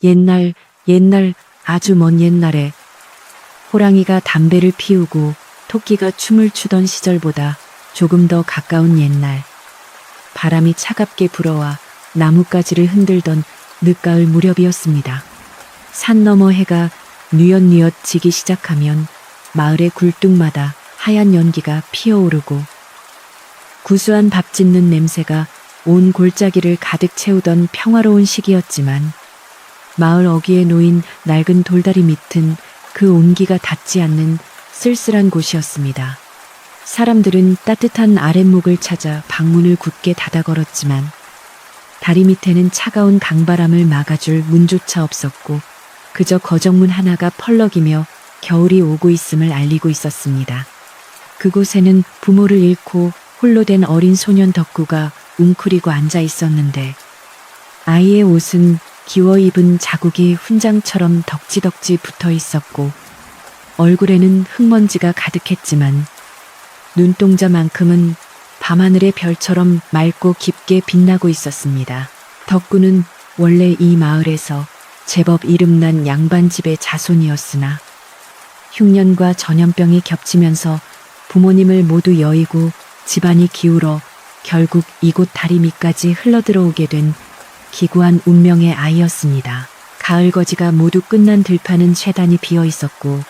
옛날, 아주 먼 옛날에 호랑이가 담배를 피우고 토끼가 춤을 추던 시절보다 조금 더 가까운 옛날. 바람이 차갑게 불어와 나뭇가지를 흔들던 늦가을 무렵이었습니다. 산 너머 해가 뉘엿뉘엿 지기 시작하면 마을의 굴뚝마다 하얀 연기가 피어오르고 구수한 밥 짓는 냄새가 온 골짜기를 가득 채우던 평화로운 시기였지만 마을 어귀에 놓인 낡은 돌다리 밑은 그 온기가 닿지 않는 쓸쓸한 곳이었습니다. 사람들은 따뜻한 아랫목을 찾아 방문을 굳게 닫아 걸었지만 다리 밑에는 차가운 강바람을 막아줄 문조차 없었고 그저 거정문 하나가 펄럭이며 겨울이 오고 있음을 알리고 있었습니다. 그곳에는 부모를 잃고 홀로 된 어린 소년 덕구가 웅크리고 앉아 있었는데 아이의 옷은 기워 입은 자국이 훈장처럼 덕지덕지 붙어 있었고 얼굴에는 흙먼지가 가득했지만 눈동자만큼은 밤하늘의 별처럼 맑고 깊게 빛나고 있었습니다. 덕구는 원래 이 마을에서 제법 이름난 양반집의 자손이었으나 흉년과 전염병이 겹치면서 부모님을 모두 여의고 집안이 기울어 결국 이곳 다리 밑까지 흘러들어오게 된 기구한 운명의 아이였습니다. 가을거지가 모두 끝난 들판은 쇠단이 비어 있었고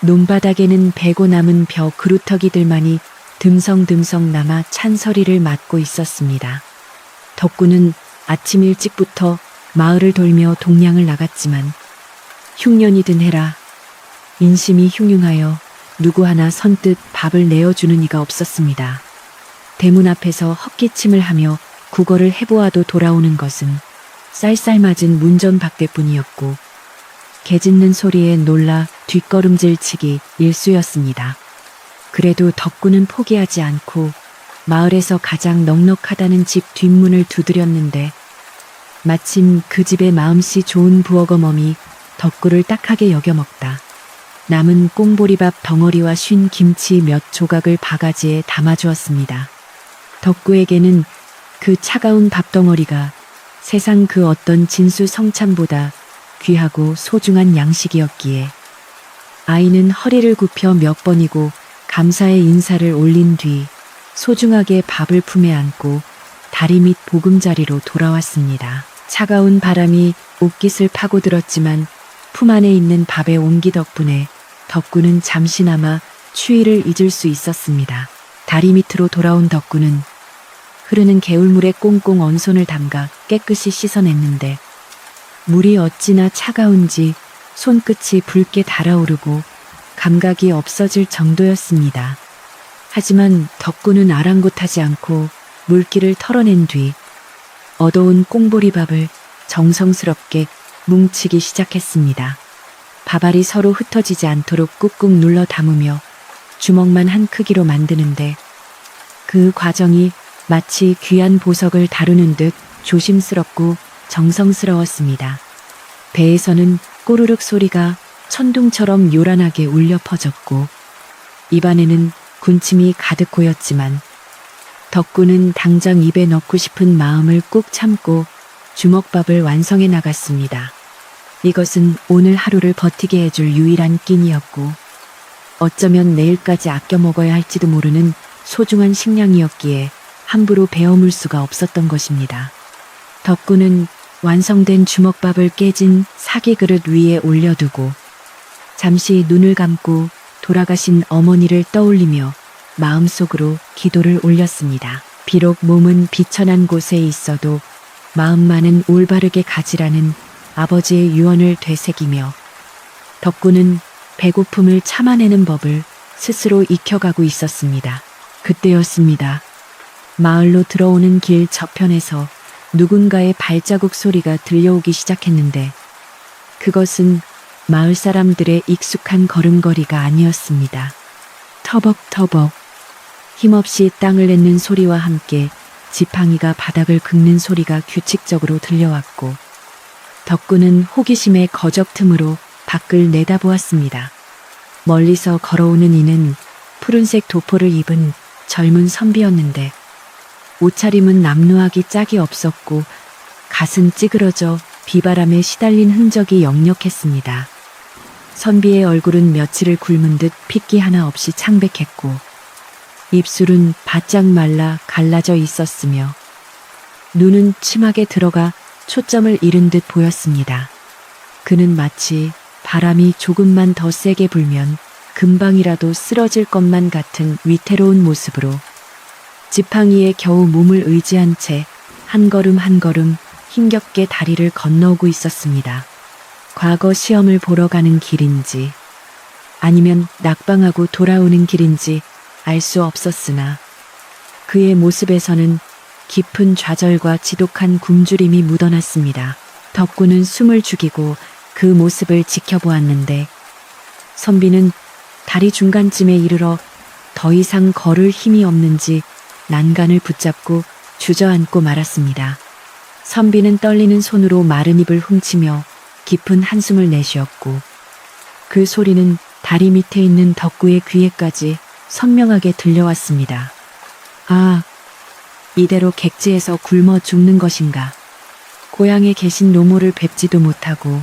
논바닥에는 베고 남은 벼 그루터기들만이 듬성듬성 남아 찬서리를 맡고 있었습니다. 덕구는 아침 일찍부터 마을을 돌며 동량을 나갔지만 흉년이 든 해라 인심이 흉흉하여 누구 하나 선뜻 밥을 내어주는 이가 없었습니다. 대문 앞에서 헛기침을 하며 국어를 해보아도 돌아오는 것은 쌀쌀맞은 문전 박대뿐이었고 개 짖는 소리에 놀라 뒷걸음질치기 일쑤였습니다. 그래도 덕구는 포기하지 않고 마을에서 가장 넉넉하다는 집 뒷문을 두드렸는데 마침 그 집의 마음씨 좋은 부엌어멈이 덕구를 딱하게 여겨먹다 남은 꽁보리밥 덩어리와 쉰 김치 몇 조각을 바가지에 담아주었습니다. 덕구에게는 그 차가운 밥덩어리가 세상 그 어떤 진수성찬보다 귀하고 소중한 양식이었기에 아이는 허리를 굽혀 몇 번이고 감사의 인사를 올린 뒤 소중하게 밥을 품에 안고 다리 밑 보금자리로 돌아왔습니다. 차가운 바람이 옷깃을 파고들었지만 품 안에 있는 밥의 온기 덕분에 덕구는 잠시나마 추위를 잊을 수 있었습니다. 다리 밑으로 돌아온 덕구는 흐르는 개울물에 꽁꽁 언손을 담가 깨끗이 씻어냈는데 물이 어찌나 차가운지 손끝이 붉게 달아오르고 감각이 없어질 정도였습니다. 하지만 덕구는 아랑곳하지 않고 물기를 털어낸 뒤 어두운 꽁보리밥을 정성스럽게 뭉치기 시작했습니다. 밥알이 서로 흩어지지 않도록 꾹꾹 눌러 담으며 주먹만 한 크기로 만드는데 그 과정이 마치 귀한 보석을 다루는 듯 조심스럽고 정성스러웠습니다. 배에서는 꼬르륵 소리가 천둥처럼 요란하게 울려 퍼졌고 입안에는 군침이 가득 고였지만 덕구는 당장 입에 넣고 싶은 마음을 꾹 참고 주먹밥을 완성해 나갔습니다. 이것은 오늘 하루를 버티게 해줄 유일한 끼니였고 어쩌면 내일까지 아껴 먹어야 할지도 모르는 소중한 식량이었기에 함부로 베어물 수가 없었던 것입니다. 덕구는 완성된 주먹밥을 깨진 사기 그릇 위에 올려두고 잠시 눈을 감고 돌아가신 어머니를 떠올리며 마음속으로 기도를 올렸습니다. 비록 몸은 비천한 곳에 있어도 마음만은 올바르게 가지라는 아버지의 유언을 되새기며 덕구는 배고픔을 참아내는 법을 스스로 익혀가고 있었습니다. 그때였습니다. 마을로 들어오는 길 저편에서 누군가의 발자국 소리가 들려오기 시작했는데 그것은 마을 사람들의 익숙한 걸음걸이가 아니었습니다. 터벅터벅 힘없이 땅을 밟는 소리와 함께 지팡이가 바닥을 긁는 소리가 규칙적으로 들려왔고 덕구는 호기심의 거적 틈으로 밖을 내다보았습니다. 멀리서 걸어오는 이는 푸른색 도포를 입은 젊은 선비였는데 옷차림은 남루하기 짝이 없었고 갓은 찌그러져 비바람에 시달린 흔적이 역력했습니다. 선비의 얼굴은 며칠을 굶은 듯 핏기 하나 없이 창백했고 입술은 바짝 말라 갈라져 있었으며 눈은 치막에 들어가 초점을 잃은 듯 보였습니다. 그는 마치 바람이 조금만 더 세게 불면 금방이라도 쓰러질 것만 같은 위태로운 모습으로 지팡이에 겨우 몸을 의지한 채 한 걸음 한 걸음 힘겹게 다리를 건너오고 있었습니다. 과거 시험을 보러 가는 길인지 아니면 낙방하고 돌아오는 길인지 알 수 없었으나 그의 모습에서는 깊은 좌절과 지독한 굶주림이 묻어났습니다. 덕구는 숨을 죽이고 그 모습을 지켜보았는데 선비는 다리 중간쯤에 이르러 더 이상 걸을 힘이 없는지 난간을 붙잡고 주저앉고 말았습니다. 선비는 떨리는 손으로 마른 입을 훔치며 깊은 한숨을 내쉬었고 그 소리는 다리 밑에 있는 덕구의 귀에까지 선명하게 들려왔습니다. 아, 이대로 객지에서 굶어 죽는 것인가. 고향에 계신 노모를 뵙지도 못하고.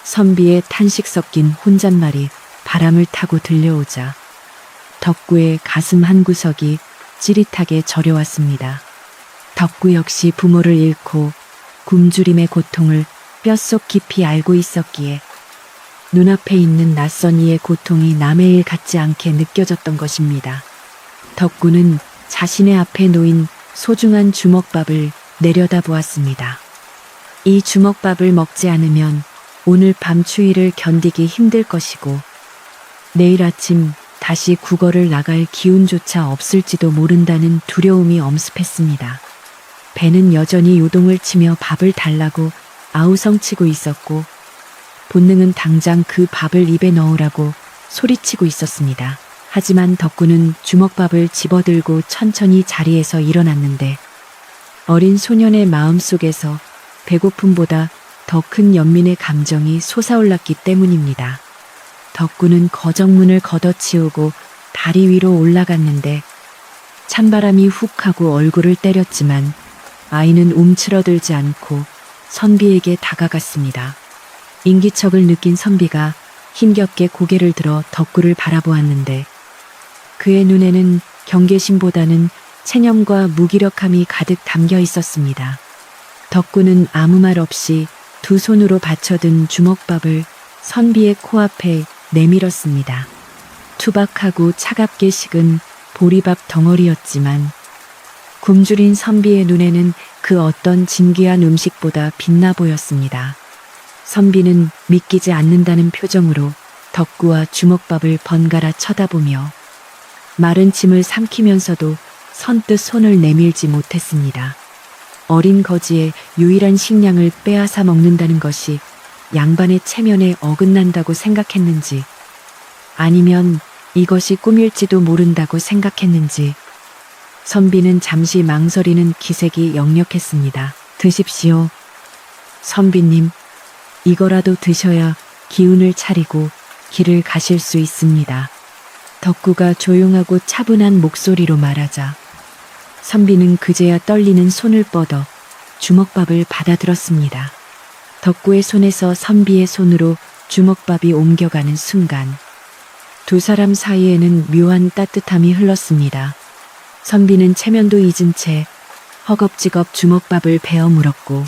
선비의 탄식 섞인 혼잣말이 바람을 타고 들려오자 덕구의 가슴 한구석이 찌릿하게 저려왔습니다. 덕구 역시 부모를 잃고 굶주림의 고통을 뼛속 깊이 알고 있었기에 눈앞에 있는 낯선 이의 고통이 남의 일 같지 않게 느껴졌던 것입니다. 덕구는 자신의 앞에 놓인 소중한 주먹밥을 내려다보았습니다. 이 주먹밥을 먹지 않으면 오늘 밤 추위를 견디기 힘들 것이고 내일 아침 다시 국어를 나갈 기운조차 없을지도 모른다는 두려움이 엄습했습니다. 배는 여전히 요동을 치며 밥을 달라고 아우성치고 있었고 본능은 당장 그 밥을 입에 넣으라고 소리치고 있었습니다. 하지만 덕구는 주먹밥을 집어들고 천천히 자리에서 일어났는데 어린 소년의 마음속에서 배고픔보다 더 큰 연민의 감정이 솟아올랐기 때문입니다. 덕구는 거정문을 걷어치우고 다리 위로 올라갔는데 찬바람이 훅 하고 얼굴을 때렸지만 아이는 움츠러들지 않고 선비에게 다가갔습니다. 인기척을 느낀 선비가 힘겹게 고개를 들어 덕구를 바라보았는데 그의 눈에는 경계심보다는 체념과 무기력함이 가득 담겨 있었습니다. 덕구는 아무 말 없이 두 손으로 받쳐든 주먹밥을 선비의 코앞에 내밀었습니다. 투박하고 차갑게 식은 보리밥 덩어리였지만 굶주린 선비의 눈에는 그 어떤 진귀한 음식보다 빛나 보였습니다. 선비는 믿기지 않는다는 표정으로 덕구와 주먹밥을 번갈아 쳐다보며 마른 침을 삼키면서도 선뜻 손을 내밀지 못했습니다. 어린 거지의 유일한 식량을 빼앗아 먹는다는 것이 양반의 체면에 어긋난다고 생각했는지 아니면 이것이 꿈일지도 모른다고 생각했는지 선비는 잠시 망설이는 기색이 역력했습니다. 드십시오. 선비님, 이거라도 드셔야 기운을 차리고 길을 가실 수 있습니다. 덕구가 조용하고 차분한 목소리로 말하자 선비는 그제야 떨리는 손을 뻗어 주먹밥을 받아들었습니다. 덕구의 손에서 선비의 손으로 주먹밥이 옮겨가는 순간 두 사람 사이에는 묘한 따뜻함이 흘렀습니다. 선비는 체면도 잊은 채 허겁지겁 주먹밥을 베어 물었고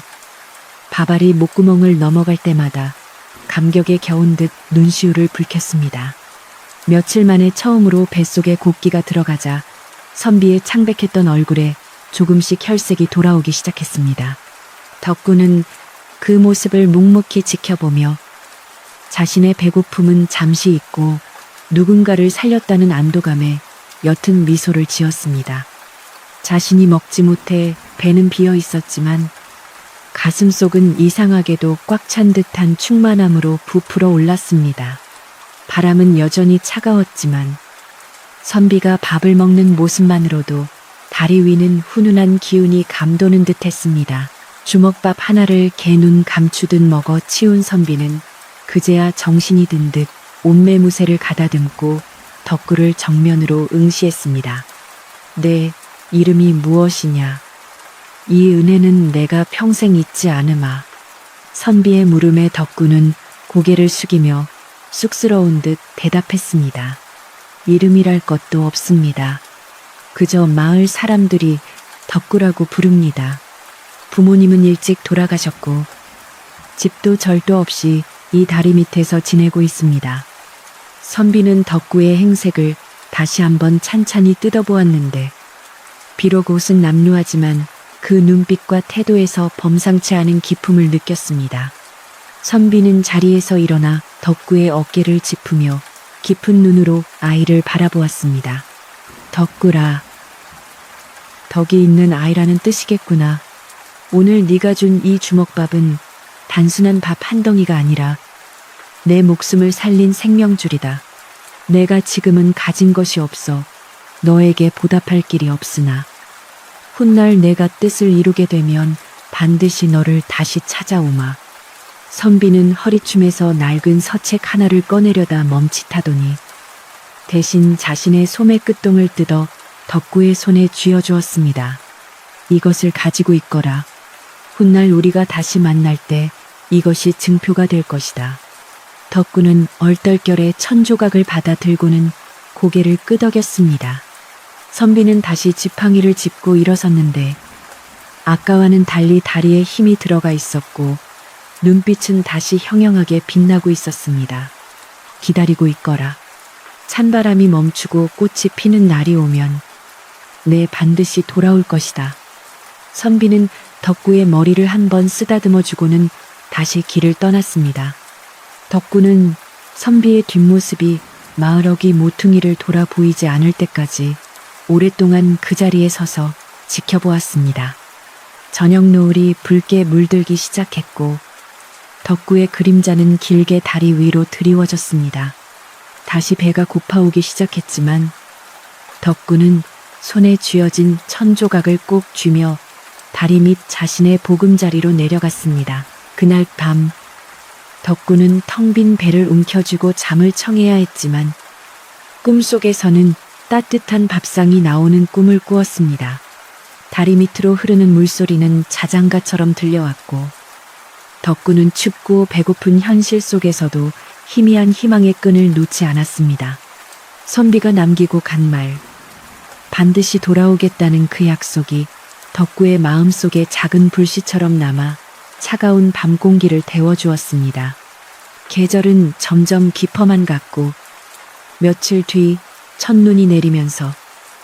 밥알이 목구멍을 넘어갈 때마다 감격에 겨운 듯 눈시울을 붉혔습니다. 며칠 만에 처음으로 뱃속에 곡기가 들어가자 선비의 창백했던 얼굴에 조금씩 혈색이 돌아오기 시작했습니다. 덕구는 그 모습을 묵묵히 지켜보며 자신의 배고픔은 잠시 잊고 누군가를 살렸다는 안도감에 옅은 미소를 지었습니다. 자신이 먹지 못해 배는 비어 있었지만 가슴속은 이상하게도 꽉 찬 듯한 충만함으로 부풀어 올랐습니다. 바람은 여전히 차가웠지만 선비가 밥을 먹는 모습만으로도 다리 위는 훈훈한 기운이 감도는 듯 했습니다. 주먹밥 하나를 개눈 감추듯 먹어 치운 선비는 그제야 정신이 든 듯 옷매무새를 가다듬고 덕구를 정면으로 응시했습니다. 네, 이름이 무엇이냐? 이 은혜는 내가 평생 잊지 않으마. 선비의 물음에 덕구는 고개를 숙이며 쑥스러운 듯 대답했습니다. 이름이랄 것도 없습니다. 그저 마을 사람들이 덕구라고 부릅니다. 부모님은 일찍 돌아가셨고 집도 절도 없이 이 다리 밑에서 지내고 있습니다. 선비는 덕구의 행색을 다시 한번 찬찬히 뜯어보았는데 비록 옷은 남루하지만 그 눈빛과 태도에서 범상치 않은 기품을 느꼈습니다. 선비는 자리에서 일어나 덕구의 어깨를 짚으며 깊은 눈으로 아이를 바라보았습니다. 덕구라. 덕이 있는 아이라는 뜻이겠구나. 오늘 네가 준 이 주먹밥은 단순한 밥 한 덩이가 아니라 내 목숨을 살린 생명줄이다. 내가 지금은 가진 것이 없어 너에게 보답할 길이 없으나 훗날 내가 뜻을 이루게 되면 반드시 너를 다시 찾아오마. 선비는 허리춤에서 낡은 서책 하나를 꺼내려다 멈칫하더니 대신 자신의 소매 끝동을 뜯어 덕구의 손에 쥐어주었습니다. 이것을 가지고 있거라. 훗날 우리가 다시 만날 때 이것이 증표가 될 것이다. 덕구는 얼떨결에 천조각을 받아 들고는 고개를 끄덕였습니다. 선비는 다시 지팡이를 짚고 일어섰는데 아까와는 달리 다리에 힘이 들어가 있었고 눈빛은 다시 형형하게 빛나고 있었습니다. 기다리고 있거라. 찬바람이 멈추고 꽃이 피는 날이 오면 내 반드시 돌아올 것이다. 선비는 덕구의 머리를 한번 쓰다듬어 주고는 다시 길을 떠났습니다. 덕구는 선비의 뒷모습이 마을어귀 모퉁이를 돌아 보이지 않을 때까지 오랫동안 그 자리에 서서 지켜보았습니다. 저녁 노을이 붉게 물들기 시작했고 덕구의 그림자는 길게 다리 위로 드리워졌습니다. 다시 배가 고파오기 시작했지만 덕구는 손에 쥐어진 천조각을 꼭 쥐며 다리 밑 자신의 보금자리로 내려갔습니다. 그날 밤 덕구는 텅 빈 배를 움켜쥐고 잠을 청해야 했지만 꿈속에서는 따뜻한 밥상이 나오는 꿈을 꾸었습니다. 다리 밑으로 흐르는 물소리는 자장가처럼 들려왔고 덕구는 춥고 배고픈 현실 속에서도 희미한 희망의 끈을 놓지 않았습니다. 선비가 남기고 간 말, 반드시 돌아오겠다는 그 약속이 덕구의 마음속에 작은 불씨처럼 남아 차가운 밤 공기를 데워주었습니다. 계절은 점점 깊어만 갔고 며칠 뒤 첫눈이 내리면서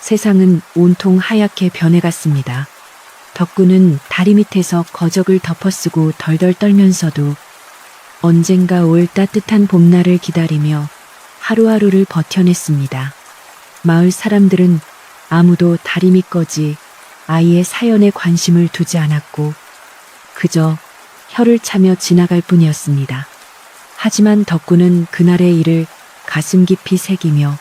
세상은 온통 하얗게 변해갔습니다. 덕구는 다리 밑에서 거적을 덮어쓰고 덜덜 떨면서도 언젠가 올 따뜻한 봄날을 기다리며 하루하루를 버텨냈습니다. 마을 사람들은 아무도 다리 밑거지 아이의 사연에 관심을 두지 않았고 그저 혀를 차며 지나갈 뿐이었습니다. 하지만 덕구는 그날의 일을 가슴 깊이 새기며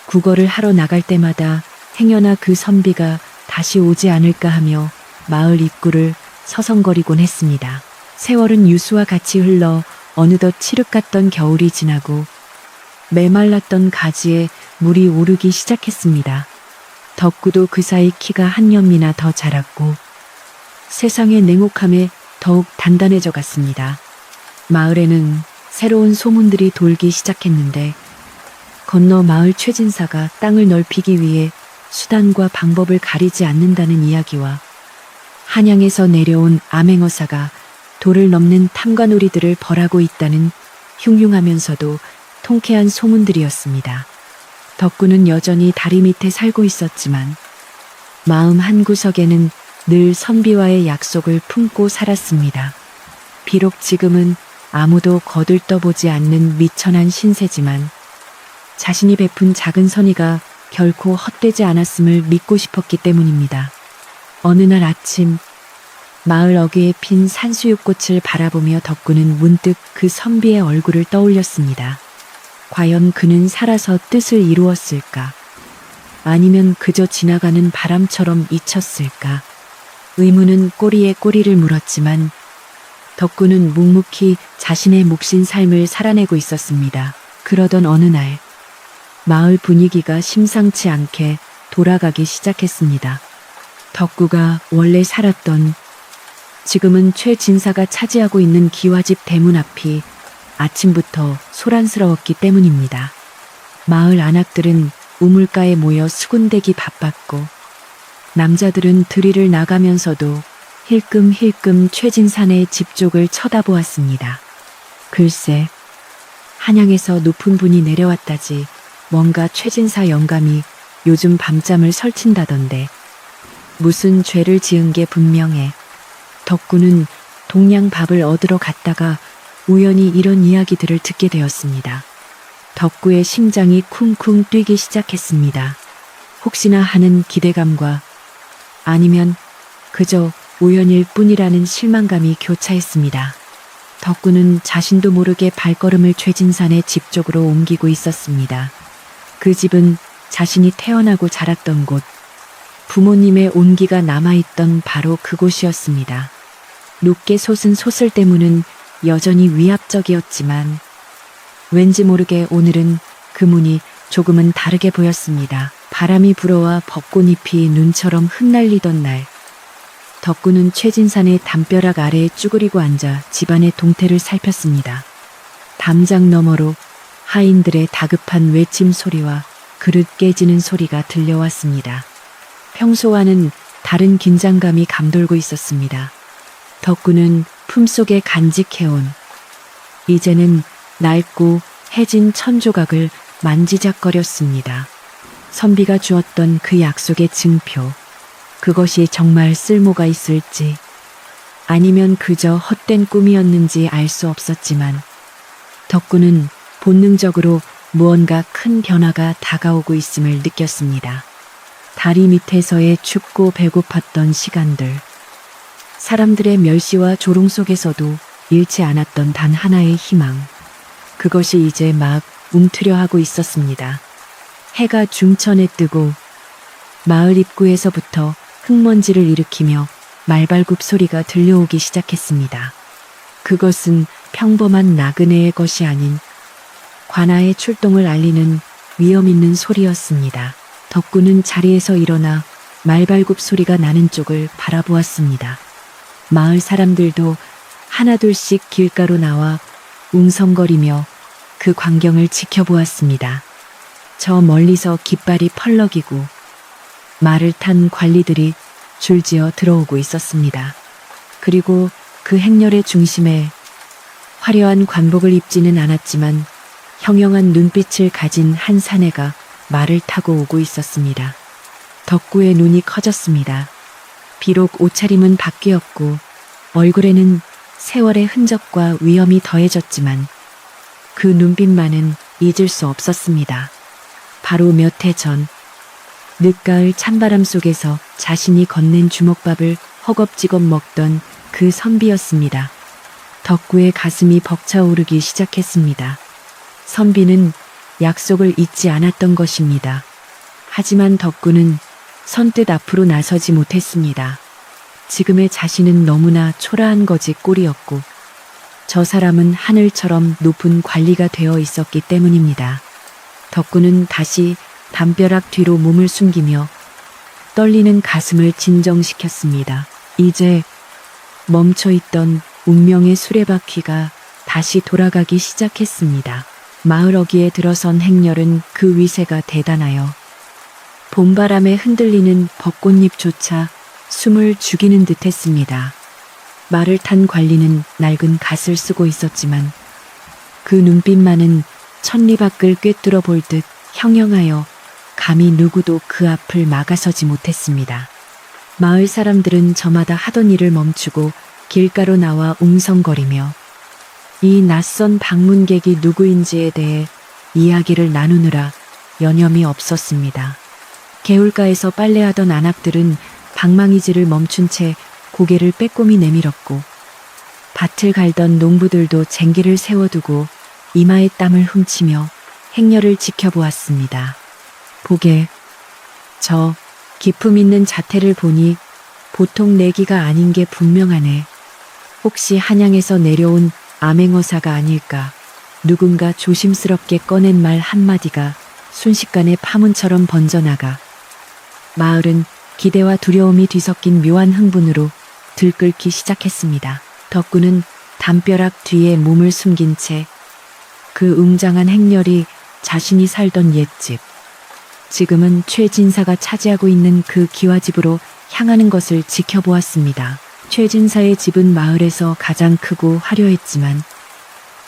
구걸을 하러 나갈 때마다 행여나 그 선비가 다시 오지 않을까 하며 마을 입구를 서성거리곤 했습니다. 세월은 유수와 같이 흘러 어느덧 칠흑 같던 겨울이 지나고 메말랐던 가지에 물이 오르기 시작했습니다. 덕구도 그 사이 키가 한 뼘이나 더 자랐고 세상의 냉혹함에 더욱 단단해져 갔습니다. 마을에는 새로운 소문들이 돌기 시작했는데 건너 마을 최진사가 땅을 넓히기 위해 수단과 방법을 가리지 않는다는 이야기와 한양에서 내려온 암행어사가 도를 넘는 탐관오리들을 벌하고 있다는 흉흉하면서도 통쾌한 소문들이었습니다. 덕구는 여전히 다리 밑에 살고 있었지만 마음 한구석에는 늘 선비와의 약속을 품고 살았습니다. 비록 지금은 아무도 거들떠보지 않는 미천한 신세지만 자신이 베푼 작은 선의가 결코 헛되지 않았음을 믿고 싶었기 때문입니다. 어느 날 아침 마을 어귀에 핀 산수유꽃을 바라보며 덕구는 문득 그 선비의 얼굴을 떠올렸습니다. 과연 그는 살아서 뜻을 이루었을까? 아니면 그저 지나가는 바람처럼 잊혔을까? 의문은 꼬리에 꼬리를 물었지만 덕구는 묵묵히 자신의 몫인 삶을 살아내고 있었습니다. 그러던 어느 날 마을 분위기가 심상치 않게 돌아가기 시작했습니다. 덕구가 원래 살았던, 지금은 최 진사가 차지하고 있는 기와집 대문 앞이 아침부터 소란스러웠기 때문입니다. 마을 안악들은 우물가에 모여 수군대기 바빴고, 남자들은 들이를 나가면서도 힐끔힐끔 최진산의 집 쪽을 쳐다보았습니다. 글쎄, 한양에서 높은 분이 내려왔다지 뭔가 최진사 영감이 요즘 밤잠을 설친다던데 무슨 죄를 지은 게 분명해. 덕구는 동양 밥을 얻으러 갔다가 우연히 이런 이야기들을 듣게 되었습니다. 덕구의 심장이 쿵쿵 뛰기 시작했습니다. 혹시나 하는 기대감과 아니면 그저 우연일 뿐이라는 실망감이 교차했습니다. 덕구는 자신도 모르게 발걸음을 최진산의 집 쪽으로 옮기고 있었습니다. 그 집은 자신이 태어나고 자랐던 곳, 부모님의 온기가 남아있던 바로 그곳이었습니다. 높게 솟은 소슬대문은 여전히 위압적이었지만 왠지 모르게 오늘은 그 문이 조금은 다르게 보였습니다. 바람이 불어와 벚꽃잎이 눈처럼 흩날리던 날, 덕구는 최진산의 담벼락 아래에 쭈그리고 앉아 집안의 동태를 살폈습니다. 담장 너머로 하인들의 다급한 외침 소리와 그릇 깨지는 소리가 들려왔습니다. 평소와는 다른 긴장감이 감돌고 있었습니다. 덕구는 품속에 간직해온, 이제는 낡고 해진 천조각을 만지작거렸습니다. 선비가 주었던 그 약속의 증표, 그것이 정말 쓸모가 있을지 아니면 그저 헛된 꿈이었는지 알 수 없었지만 덕구는 본능적으로 무언가 큰 변화가 다가오고 있음을 느꼈습니다. 다리 밑에서의 춥고 배고팠던 시간들, 사람들의 멸시와 조롱 속에서도 잃지 않았던 단 하나의 희망, 그것이 이제 막 움트려 하고 있었습니다. 해가 중천에 뜨고 마을 입구에서부터 흙먼지를 일으키며 말발굽 소리가 들려오기 시작했습니다. 그것은 평범한 나그네의 것이 아닌 관아의 출동을 알리는 위험 있는 소리였습니다. 덕구는 자리에서 일어나 말발굽 소리가 나는 쪽을 바라보았습니다. 마을 사람들도 하나둘씩 길가로 나와 웅성거리며 그 광경을 지켜보았습니다. 저 멀리서 깃발이 펄럭이고 말을 탄 관리들이 줄지어 들어오고 있었습니다. 그리고 그 행렬의 중심에 화려한 관복을 입지는 않았지만 형형한 눈빛을 가진 한 사내가 말을 타고 오고 있었습니다. 덕구의 눈이 커졌습니다. 비록 옷차림은 바뀌었고 얼굴에는 세월의 흔적과 위험이 더해졌지만 그 눈빛만은 잊을 수 없었습니다. 바로 몇 해 전 늦가을 찬바람 속에서 자신이 건넨 주먹밥을 허겁지겁 먹던 그 선비였습니다. 덕구의 가슴이 벅차오르기 시작했습니다. 선비는 약속을 잊지 않았던 것입니다. 하지만 덕구는 선뜻 앞으로 나서지 못했습니다. 지금의 자신은 너무나 초라한 거지 꼴이었고 저 사람은 하늘처럼 높은 관리가 되어 있었기 때문입니다. 덕구는 다시 담벼락 뒤로 몸을 숨기며 떨리는 가슴을 진정시켰습니다. 이제 멈춰있던 운명의 수레바퀴가 다시 돌아가기 시작했습니다. 마을 어귀에 들어선 행렬은 그 위세가 대단하여 봄바람에 흔들리는 벚꽃잎조차 숨을 죽이는 듯 했습니다. 말을 탄 관리는 낡은 갓을 쓰고 있었지만 그 눈빛만은 천리밖을 꿰뚫어 볼 듯 형형하여 감히 누구도 그 앞을 막아서지 못했습니다. 마을 사람들은 저마다 하던 일을 멈추고 길가로 나와 웅성거리며 이 낯선 방문객이 누구인지에 대해 이야기를 나누느라 여념이 없었습니다. 개울가에서 빨래하던 안악들은 방망이질을 멈춘 채 고개를 빼꼼히 내밀었고 밭을 갈던 농부들도 쟁기를 세워두고 이마에 땀을 훔치며 행렬을 지켜보았습니다. 보게 저 기품 있는 자태를 보니 보통 내기가 아닌 게 분명하네. 혹시 한양에서 내려온 암행어사가 아닐까. 누군가 조심스럽게 꺼낸 말 한마디가 순식간에 파문처럼 번져나가 마을은 기대와 두려움이 뒤섞인 묘한 흥분으로 들끓기 시작했습니다. 덕구는 담벼락 뒤에 몸을 숨긴 채 그 웅장한 행렬이 자신이 살던 옛집, 지금은 최진사가 차지하고 있는 그 기와집으로 향하는 것을 지켜보았습니다. 최진사의 집은 마을에서 가장 크고 화려했지만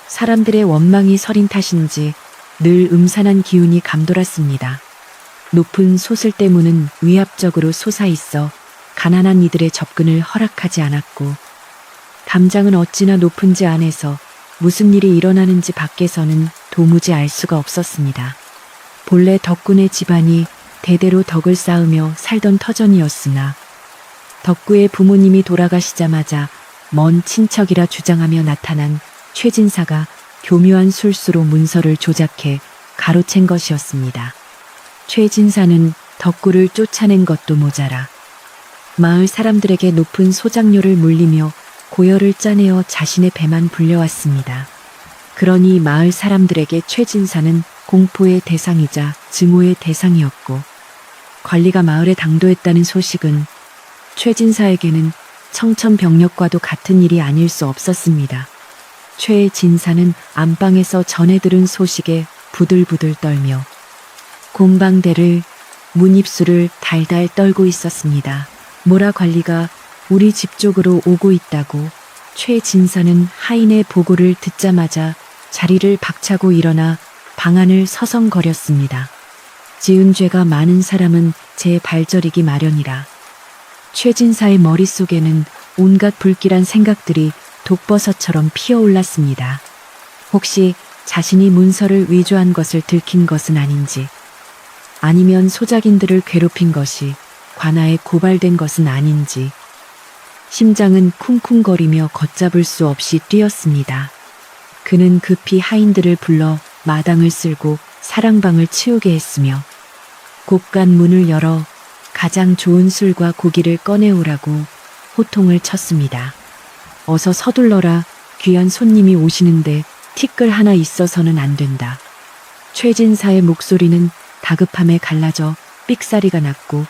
사람들의 원망이 서린 탓인지 늘 음산한 기운이 감돌았습니다. 높은 소슬대 문은 위압적으로 솟아있어 가난한 이들의 접근을 허락하지 않았고, 담장은 어찌나 높은지 안에서 무슨 일이 일어나는지 밖에서는 도무지 알 수가 없었습니다. 본래 덕군의 집안이 대대로 덕을 쌓으며 살던 터전이었으나 덕구의 부모님이 돌아가시자마자 먼 친척이라 주장하며 나타난 최진사가 교묘한 술수로 문서를 조작해 가로챈 것이었습니다. 최진사는 덕구를 쫓아낸 것도 모자라 마을 사람들에게 높은 소장료를 물리며 고열을 짜내어 자신의 배만 불려왔습니다. 그러니 마을 사람들에게 최진사는 공포의 대상이자 증오의 대상이었고, 관리가 마을에 당도했다는 소식은 최진사에게는 청천벽력과도 같은 일이 아닐 수 없었습니다. 최진사는 안방에서 전해 들은 소식에 부들부들 떨며 곰방대를 문입술을 달달 떨고 있었습니다. 모라 관리가 우리 집 쪽으로 오고 있다고. 최진사는 하인의 보고를 듣자마자 자리를 박차고 일어나 방안을 서성거렸습니다. 지은 죄가 많은 사람은 제 발저리기 마련이라. 최진사의 머릿속에는 온갖 불길한 생각들이 독버섯처럼 피어올랐습니다. 혹시 자신이 문서를 위조한 것을 들킨 것은 아닌지, 아니면 소작인들을 괴롭힌 것이 관아에 고발된 것은 아닌지, 심장은 쿵쿵거리며 걷잡을 수 없이 뛰었습니다. 그는 급히 하인들을 불러 마당을 쓸고 사랑방을 치우게 했으며 곡간 문을 열어 가장 좋은 술과 고기를 꺼내오라고 호통을 쳤습니다. 어서 서둘러라. 귀한 손님이 오시는데 티끌 하나 있어서는 안 된다. 최진사의 목소리는 다급함에 갈라져 삑사리가 났고,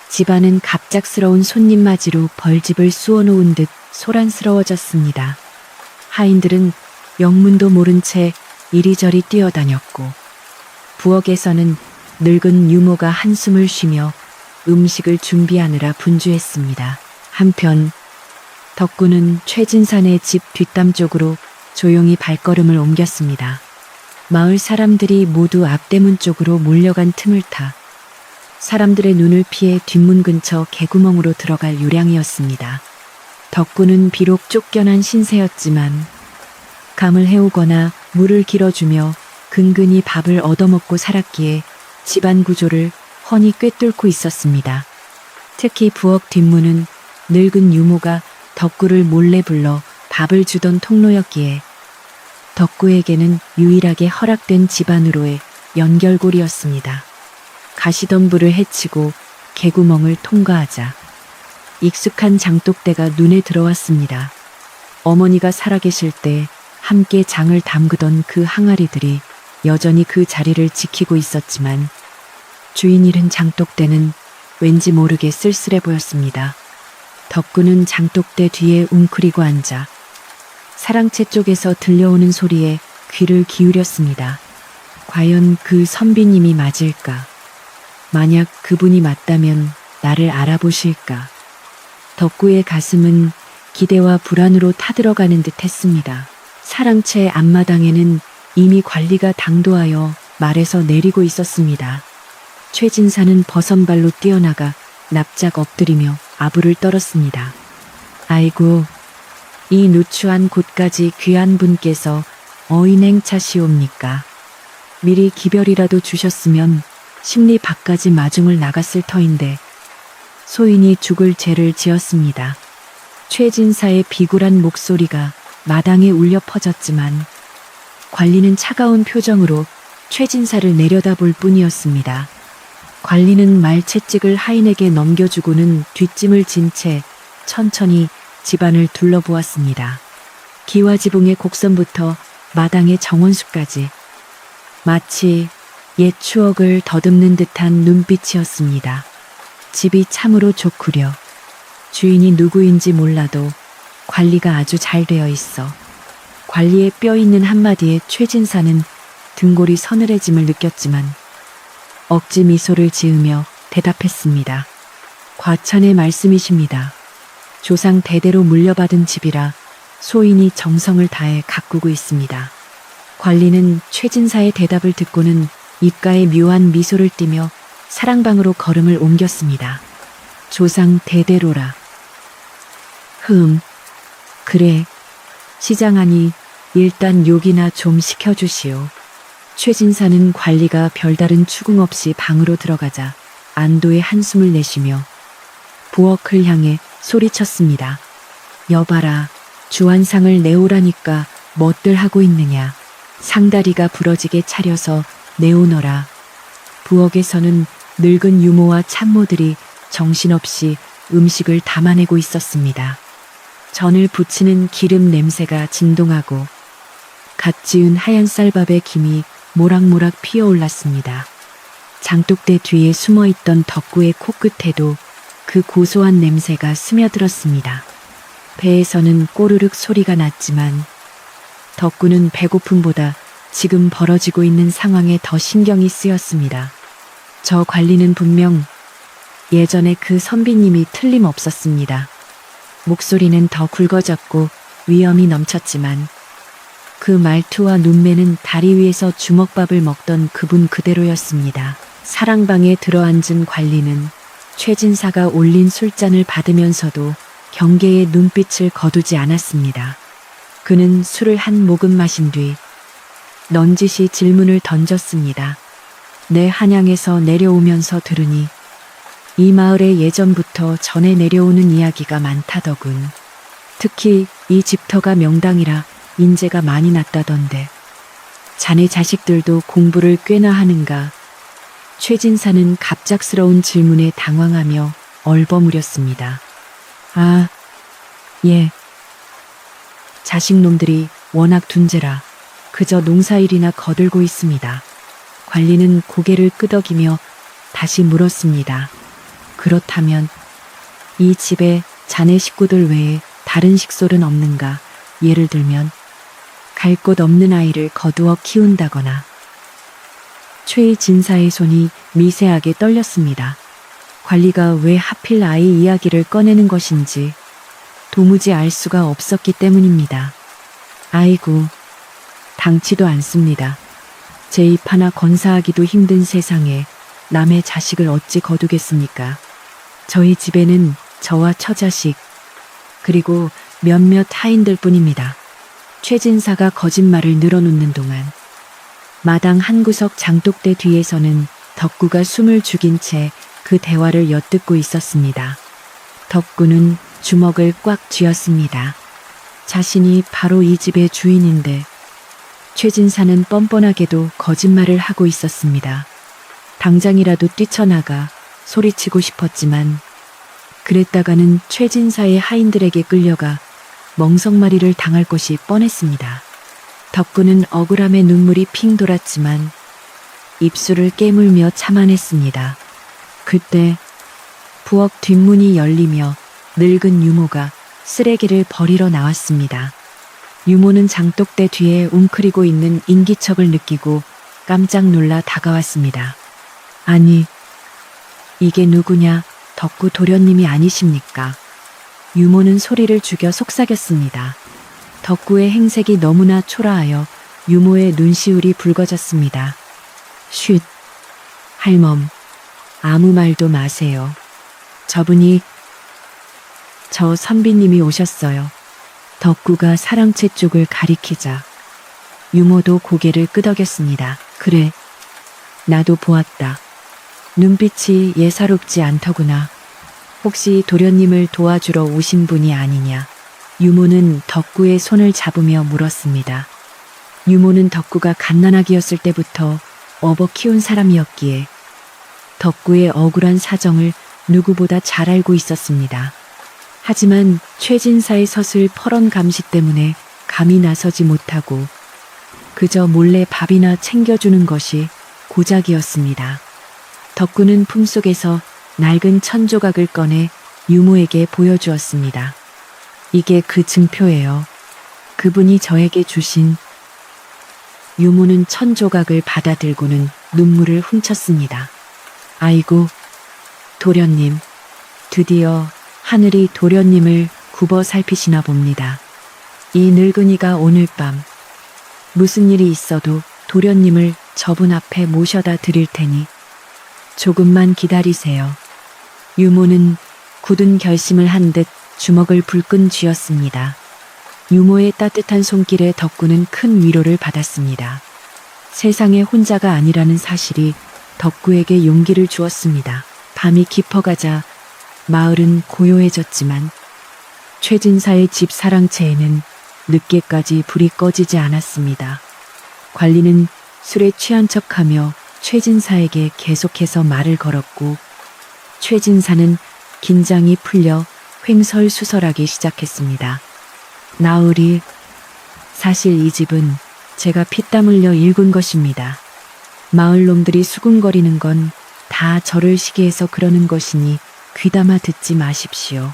집안은 갑작스러운 손님 맞이로 벌집을 쑤어놓은 듯 소란스러워졌습니다. 하인들은 영문도 모른 채 이리저리 뛰어다녔고, 부엌에서는 늙은 유모가 한숨을 쉬며 음식을 준비하느라 분주했습니다. 한편 덕구는 최진산의 집 뒷담 쪽으로 조용히 발걸음을 옮겼습니다. 마을 사람들이 모두 앞대문 쪽으로 몰려간 틈을 타 사람들의 눈을 피해 뒷문 근처 개구멍으로 들어갈 요량이었습니다. 덕구는 비록 쫓겨난 신세였지만 감을 해오거나 물을 길어주며 근근히 밥을 얻어먹고 살았기에 집안 구조를 훤히 꿰뚫고 있었습니다. 특히 부엌 뒷문은 늙은 유모가 덕구를 몰래 불러 밥을 주던 통로였기에 덕구에게는 유일하게 허락된 집안으로의 연결고리였습니다. 가시덤불을 헤치고 개구멍을 통과하자 익숙한 장독대가 눈에 들어왔습니다. 어머니가 살아계실 때 함께 장을 담그던 그 항아리들이 여전히 그 자리를 지키고 있었지만 주인 잃은 장독대는 왠지 모르게 쓸쓸해 보였습니다. 덕구는 장독대 뒤에 웅크리고 앉아 사랑채 쪽에서 들려오는 소리에 귀를 기울였습니다. 과연 그 선비님이 맞을까? 만약 그분이 맞다면 나를 알아보실까? 덕구의 가슴은 기대와 불안으로 타들어가는 듯 했습니다. 사랑채 앞마당에는 이미 관리가 당도하여 말에서 내리고 있었습니다. 최진사는 버선발로 뛰어나가 납작 엎드리며 아부를 떨었습니다. 아이고, 이 누추한 곳까지 귀한 분께서 어인 행차시옵니까? 미리 기별이라도 주셨으면 심리 밖까지 마중을 나갔을 터인데 소인이 죽을 죄를 지었습니다. 최진사의 비굴한 목소리가 마당에 울려 퍼졌지만 관리는 차가운 표정으로 최진사를 내려다볼 뿐이었습니다. 관리는 말채찍을 하인에게 넘겨주고는 뒷짐을 진 채 천천히 집안을 둘러보았습니다. 기와지붕의 곡선부터 마당의 정원수까지 마치 옛 추억을 더듬는 듯한 눈빛이었습니다. 집이 참으로 좋구려. 주인이 누구인지 몰라도 관리가 아주 잘 되어 있어. 관리의 뼈 있는 한마디에 최진사는 등골이 서늘해짐을 느꼈지만 억지 미소를 지으며 대답했습니다. 과찬의 말씀이십니다. 조상 대대로 물려받은 집이라 소인이 정성을 다해 가꾸고 있습니다. 관리는 최진사의 대답을 듣고는 입가에 묘한 미소를 띠며 사랑방으로 걸음을 옮겼습니다. 조상 대대로라. 그래. 시장하니 일단 욕이나 좀 시켜주시오. 최진사는 관리가 별다른 추궁 없이 방으로 들어가자 안도의 한숨을 내쉬며 부엌을 향해 소리쳤습니다. 여봐라, 주안상을 내오라니까 뭣들 하고 있느냐. 상다리가 부러지게 차려서 내오너라. 부엌에서는 늙은 유모와 참모들이 정신없이 음식을 담아내고 있었습니다. 전을 부치는 기름 냄새가 진동하고 갓 지은 하얀 쌀밥에 김이 모락모락 피어올랐습니다. 장독대 뒤에 숨어있던 덕구의 코끝에도 그 고소한 냄새가 스며들었습니다. 배에서는 꼬르륵 소리가 났지만 덕구는 배고픔보다 지금 벌어지고 있는 상황에 더 신경이 쓰였습니다. 저 관리는 분명 예전에 그 선비님이 틀림없었습니다. 목소리는 더 굵어졌고 위엄이 넘쳤지만 그 말투와 눈매는 다리 위에서 주먹밥을 먹던 그분 그대로였습니다. 사랑방에 들어앉은 관리는 최진사가 올린 술잔을 받으면서도 경계의 눈빛을 거두지 않았습니다. 그는 술을 한 모금 마신 뒤 넌지시 질문을 던졌습니다. 내 한양에서 내려오면서 들으니 이 마을에 예전부터 전해 내려오는 이야기가 많다더군. 특히 이 집터가 명당이라 인재가 많이 났다던데 자네 자식들도 공부를 꽤나 하는가. 최진사는 갑작스러운 질문에 당황하며 얼버무렸습니다. 아, 예. 자식놈들이 워낙 둔재라 그저 농사일이나 거들고 있습니다. 관리는 고개를 끄덕이며 다시 물었습니다. 그렇다면 이 집에 자네 식구들 외에 다른 식솔은 없는가? 예를 들면 갈 곳 없는 아이를 거두어 키운다거나. 최진사의 손이 미세하게 떨렸습니다. 관리가 왜 하필 아이 이야기를 꺼내는 것인지 도무지 알 수가 없었기 때문입니다. 아이고, 당치도 않습니다. 제 입 하나 건사하기도 힘든 세상에 남의 자식을 어찌 거두겠습니까? 저희 집에는 저와 처자식, 그리고 몇몇 하인들 뿐입니다. 최진사가 거짓말을 늘어놓는 동안 마당 한 구석 장독대 뒤에서는 덕구가 숨을 죽인 채 그 대화를 엿듣고 있었습니다. 덕구는 주먹을 꽉 쥐었습니다. 자신이 바로 이 집의 주인인데 최진사는 뻔뻔하게도 거짓말을 하고 있었습니다. 당장이라도 뛰쳐나가 소리치고 싶었지만 그랬다가는 최진사의 하인들에게 끌려가 멍석마리를 당할 것이 뻔했습니다. 덕구는 억울함에 눈물이 핑 돌았지만 입술을 깨물며 참아냈습니다. 그때 부엌 뒷문이 열리며 늙은 유모가 쓰레기를 버리러 나왔습니다. 유모는 장독대 뒤에 웅크리고 있는 인기척을 느끼고 깜짝 놀라 다가왔습니다. 아니, 이게 누구냐? 덕구 도련님이 아니십니까? 유모는 소리를 죽여 속삭였습니다. 덕구의 행색이 너무나 초라하여 유모의 눈시울이 붉어졌습니다. 쉿, 할멈, 아무 말도 마세요. 저분이 저 선비님이 오셨어요. 덕구가 사랑채 쪽을 가리키자 유모도 고개를 끄덕였습니다. 그래, 나도 보았다. 눈빛이 예사롭지 않더구나. 혹시 도련님을 도와주러 오신 분이 아니냐? 유모는 덕구의 손을 잡으며 물었습니다. 유모는 덕구가 갓난아기였을 때부터 업어 키운 사람이었기에 덕구의 억울한 사정을 누구보다 잘 알고 있었습니다. 하지만 최진사의 서슬 퍼런 감시 때문에 감히 나서지 못하고 그저 몰래 밥이나 챙겨주는 것이 고작이었습니다. 덕구는 품속에서 낡은 천조각을 꺼내 유모에게 보여주었습니다. 이게 그 증표예요. 그분이 저에게 주신. 유모는 천조각을 받아들고는 눈물을 훔쳤습니다. 아이고, 도련님. 드디어 하늘이 도련님을 굽어 살피시나 봅니다. 이 늙은이가 오늘 밤 무슨 일이 있어도 도련님을 저분 앞에 모셔다 드릴 테니 조금만 기다리세요. 유모는 굳은 결심을 한 듯 주먹을 불끈 쥐었습니다. 유모의 따뜻한 손길에 덕구는 큰 위로를 받았습니다. 세상에 혼자가 아니라는 사실이 덕구에게 용기를 주었습니다. 밤이 깊어가자 마을은 고요해졌지만 최진사의 집 사랑채에는 늦게까지 불이 꺼지지 않았습니다. 관리는 술에 취한 척하며 최진사에게 계속해서 말을 걸었고 최진사는 긴장이 풀려 횡설수설하기 시작했습니다. 나으리, 사실 이 집은 제가 피땀 흘려 일군 것입니다. 마을 놈들이 수군거리는 건 다 저를 시기해서 그러는 것이니 귀담아 듣지 마십시오.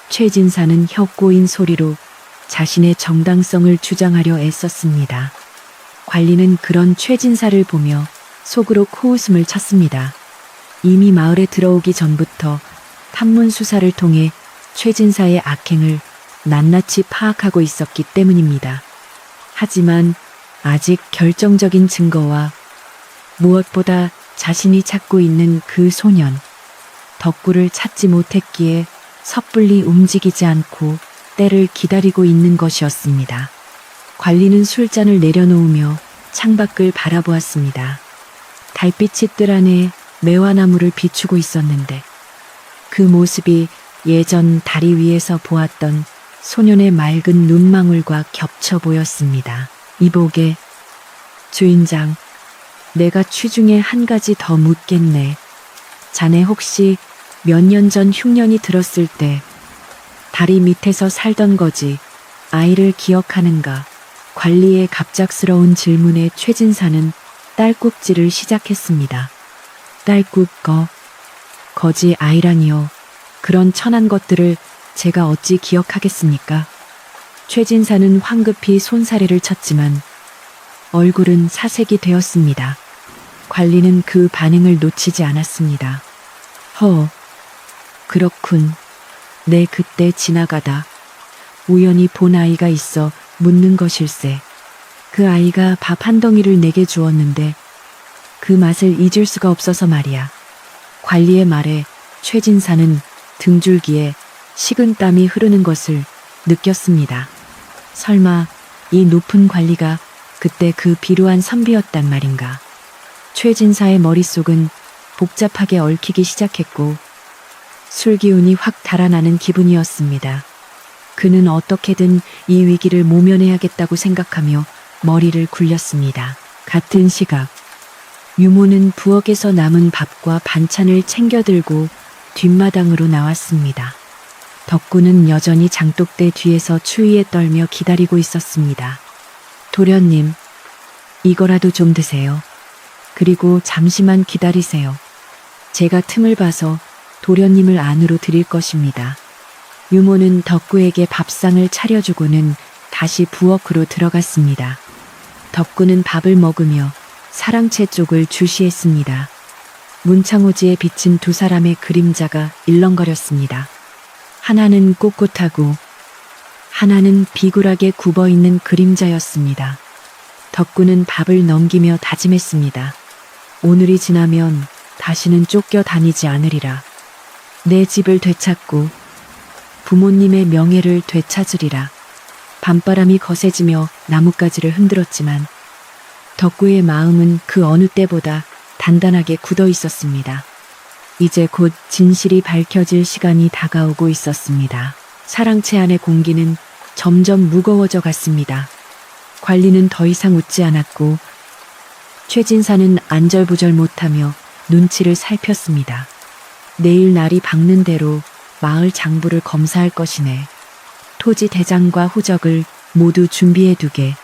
최진사는 혀 꼬인 소리로 자신의 정당성을 주장하려 애썼습니다. 관리는 그런 최진사를 보며 속으로 코웃음을 쳤습니다. 이미 마을에 들어오기 전부터 탐문 수사를 통해 최진사의 악행을 낱낱이 파악하고 있었기 때문입니다. 하지만 아직 결정적인 증거와 무엇보다 자신이 찾고 있는 그 소년, 덕구를 찾지 못했기에 섣불리 움직이지 않고 때를 기다리고 있는 것이었습니다. 관리는 술잔을 내려놓으며 창밖을 바라보았습니다. 달빛이 뜰 안에 매화나무를 비추고 있었는데 그 모습이 예전 다리 위에서 보았던 소년의 맑은 눈망울과 겹쳐 보였습니다. 이보게, 주인장, 내가 취중에 한 가지 더 묻겠네. 자네 혹시 몇 년 전 흉년이 들었을 때 다리 밑에서 살던 거지 아이를 기억하는가? 관리의 갑작스러운 질문에 최진사는 딸꾹질을 시작했습니다. 딸꾹 거지 아이라니요. 그런 천한 것들을 제가 어찌 기억하겠습니까? 최진사는 황급히 손사래를 쳤지만 얼굴은 사색이 되었습니다. 관리는 그 반응을 놓치지 않았습니다. 그렇군. 내 그때 지나가다 우연히 본 아이가 있어 묻는 것일세. 그 아이가 밥 한 덩이를 내게 주었는데 그 맛을 잊을 수가 없어서 말이야. 관리의 말에 최진사는 등줄기에 식은땀이 흐르는 것을 느꼈습니다. 설마 이 높은 관리가 그때 그 비루한 선비였단 말인가. 최진사의 머릿속은 복잡하게 얽히기 시작했고 술기운이 확 달아나는 기분이었습니다. 그는 어떻게든 이 위기를 모면해야겠다고 생각하며 머리를 굴렸습니다. 같은 시각 유모는 부엌에서 남은 밥과 반찬을 챙겨 들고 뒷마당으로 나왔습니다. 덕구는 여전히 장독대 뒤에서 추위에 떨며 기다리고 있었습니다. 도련님, 이거라도 좀 드세요. 그리고 잠시만 기다리세요. 제가 틈을 봐서 도련님을 안으로 드릴 것입니다. 유모는 덕구에게 밥상을 차려주고는 다시 부엌으로 들어갔습니다. 덕구는 밥을 먹으며 사랑채 쪽을 주시했습니다. 문창호지에 비친 두 사람의 그림자가 일렁거렸습니다. 하나는 꼿꼿하고 하나는 비굴하게 굽어있는 그림자였습니다. 덕구는 밥을 넘기며 다짐했습니다. 오늘이 지나면 다시는 쫓겨다니지 않으리라. 내 집을 되찾고 부모님의 명예를 되찾으리라. 밤바람이 거세지며 나뭇가지를 흔들었지만 덕구의 마음은 그 어느 때보다 단단하게 굳어 있었습니다. 이제 곧 진실이 밝혀질 시간이 다가오고 있었습니다. 사랑채 안의 공기는 점점 무거워져 갔습니다. 관리는 더 이상 웃지 않았고 최진사는 안절부절 못하며 눈치를 살폈습니다. 내일 날이 밝는 대로 마을 장부를 검사할 것이네. 토지 대장과 호적을 모두 준비해 두게.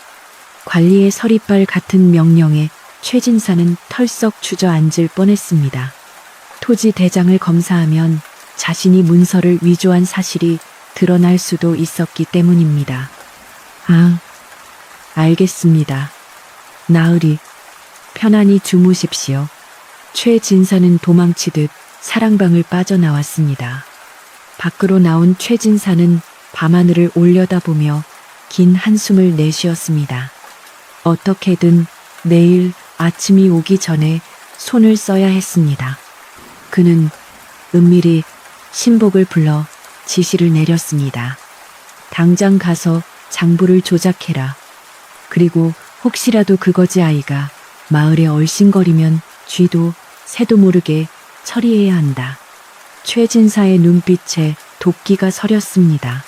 관리의 서리빨 같은 명령에 최진사는 털썩 주저앉을 뻔했습니다. 토지 대장을 검사하면 자신이 문서를 위조한 사실이 드러날 수도 있었기 때문입니다. 아, 알겠습니다. 나으리, 편안히 주무십시오. 최 진사는 도망치듯 사랑방을 빠져나왔습니다. 밖으로 나온 최 진사는 밤하늘을 올려다보며 긴 한숨을 내쉬었습니다. 어떻게든 내일 아침이 오기 전에 손을 써야 했습니다. 그는 은밀히 신복을 불러 지시를 내렸습니다. 당장 가서 장부를 조작해라. 그리고 혹시라도 그 거지 아이가 마을에 얼씬거리면 쥐도 새도 모르게 처리해야 한다. 최진사의 눈빛에 도끼가 서렸습니다.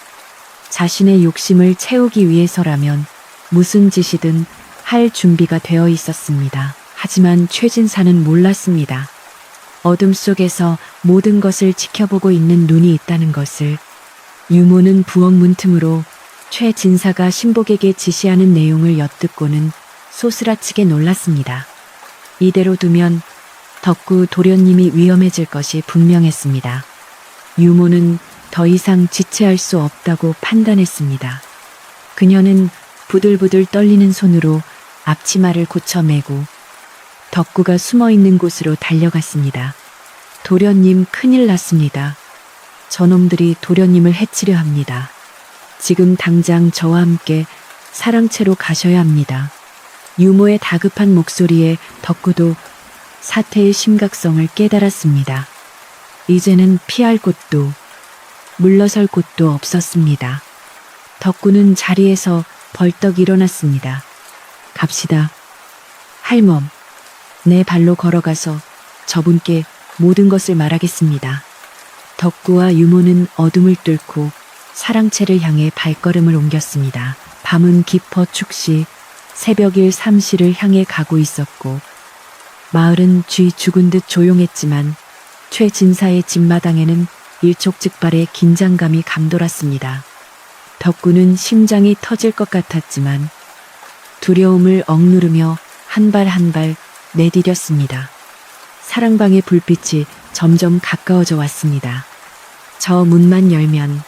자신의 욕심을 채우기 위해서라면 무슨 짓이든 할 준비가 되어 있었습니다. 하지만 최진사는 몰랐습니다. 어둠 속에서 모든 것을 지켜보고 있는 눈이 있다는 것을. 유모는 부엌 문틈으로 최진사가 신복에게 지시하는 내용을 엿듣고는 소스라치게 놀랐습니다. 이대로 두면 덕구 도련님이 위험해질 것이 분명했습니다. 유모는 더 이상 지체할 수 없다고 판단했습니다. 그녀는 부들부들 떨리는 손으로 앞치마를 고쳐매고 덕구가 숨어있는 곳으로 달려갔습니다. 도련님, 큰일 났습니다. 저놈들이 도련님을 해치려 합니다. 지금 당장 저와 함께 사랑채로 가셔야 합니다. 유모의 다급한 목소리에 덕구도 사태의 심각성을 깨달았습니다. 이제는 피할 곳도 물러설 곳도 없었습니다. 덕구는 자리에서 벌떡 일어났습니다. 갑시다. 할멈, 내 발로 걸어가서 저분께 모든 것을 말하겠습니다. 덕구와 유모는 어둠을 뚫고 사랑채를 향해 발걸음을 옮겼습니다. 밤은 깊어 축시, 새벽일 삼시를 향해 가고 있었고 마을은 쥐 죽은 듯 조용했지만 최 진사의 집마당에는 일촉즉발의 긴장감이 감돌았습니다. 덕구는 심장이 터질 것 같았지만 두려움을 억누르며 한 발 한 발 내디뎠습니다. 사랑방의 불빛이 점점 가까워져 왔습니다. 저 문만 열면,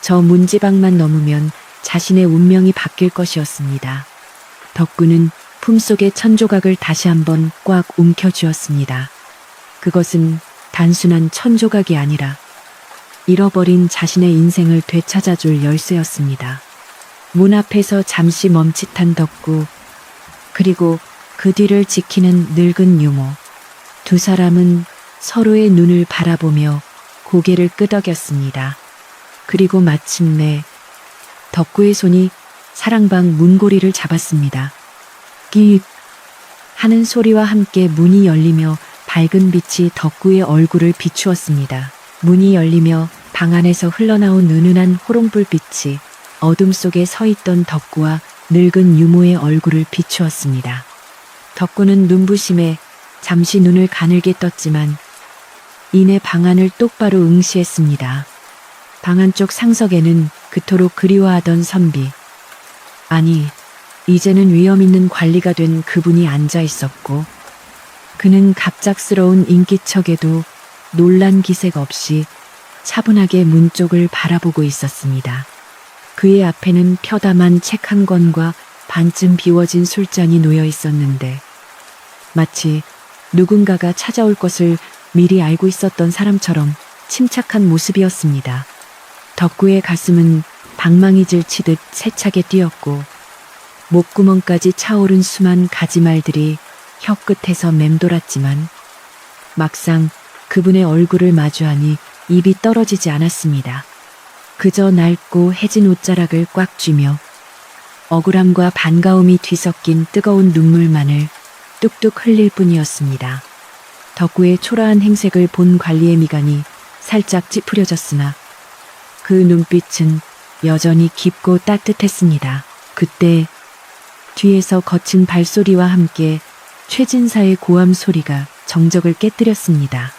저 문지방만 넘으면 자신의 운명이 바뀔 것이었습니다. 덕구는 품속의 천조각을 다시 한번 꽉 움켜쥐었습니다. 그것은 단순한 천조각이 아니라 잃어버린 자신의 인생을 되찾아줄 열쇠였습니다. 문 앞에서 잠시 멈칫한 덕구, 그리고 그 뒤를 지키는 늙은 유모. 두 사람은 서로의 눈을 바라보며 고개를 끄덕였습니다. 그리고 마침내 덕구의 손이 사랑방 문고리를 잡았습니다. 끼익 하는 소리와 함께 문이 열리며 밝은 빛이 덕구의 얼굴을 비추었습니다. 문이 열리며 방 안에서 흘러나온 은은한 호롱불빛이 어둠 속에 서 있던 덕구와 늙은 유모의 얼굴을 비추었습니다. 덕구는 눈부심에 잠시 눈을 가늘게 떴지만 이내 방 안을 똑바로 응시했습니다. 방 안쪽 상석에는 그토록 그리워하던 선비, 아니 이제는 위험 있는 관리가 된 그분이 앉아 있었고 그는 갑작스러운 인기척에도 놀란 기색 없이 차분하게 문 쪽을 바라보고 있었습니다. 그의 앞에는 표담한 책 한 권과 반쯤 비워진 술잔이 놓여 있었는데 마치 누군가가 찾아올 것을 미리 알고 있었던 사람처럼 침착한 모습이었습니다. 덕구의 가슴은 방망이질 치듯 세차게 뛰었고 목구멍까지 차오른 수만 가지말들이 혀끝에서 맴돌았지만 막상 그분의 얼굴을 마주하니 입이 떨어지지 않았습니다. 그저 낡고 해진 옷자락을 꽉 쥐며 억울함과 반가움이 뒤섞인 뜨거운 눈물만을 뚝뚝 흘릴 뿐이었습니다. 덕구의 초라한 행색을 본 관리의 미간이 살짝 찌푸려졌으나 그 눈빛은 여전히 깊고 따뜻했습니다. 그때 뒤에서 거친 발소리와 함께 최진사의 고함 소리가 정적을 깨뜨렸습니다.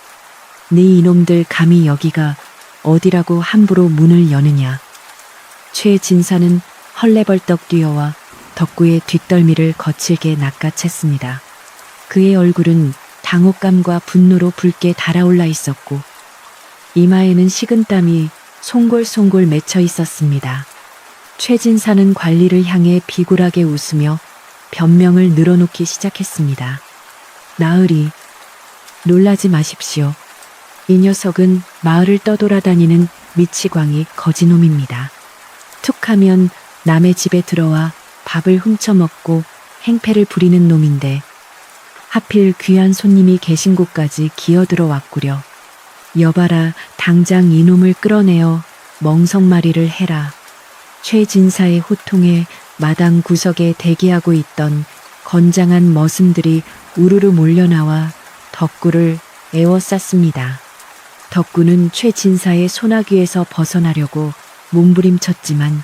네 이놈들 감히 여기가 어디라고 함부로 문을 여느냐. 최진사는 헐레벌떡 뛰어와 덕구의 뒷덜미를 거칠게 낚아챘습니다. 그의 얼굴은 당혹감과 분노로 붉게 달아올라 있었고 이마에는 식은땀이 송골송골 맺혀 있었습니다. 최진사는 관리를 향해 비굴하게 웃으며 변명을 늘어놓기 시작했습니다. 나으리, 놀라지 마십시오. 이 녀석은 마을을 떠돌아다니는 미치광이 거지놈입니다. 툭하면 남의 집에 들어와 밥을 훔쳐먹고 행패를 부리는 놈인데 하필 귀한 손님이 계신 곳까지 기어들어 왔구려. 여봐라, 당장 이놈을 끌어내어 멍석마리를 해라. 최진사의 호통에 마당 구석에 대기하고 있던 건장한 머슴들이 우르르 몰려나와 덕구를 에워쌌습니다. 덕구는 최진사의 소나귀에서 벗어나려고 몸부림쳤지만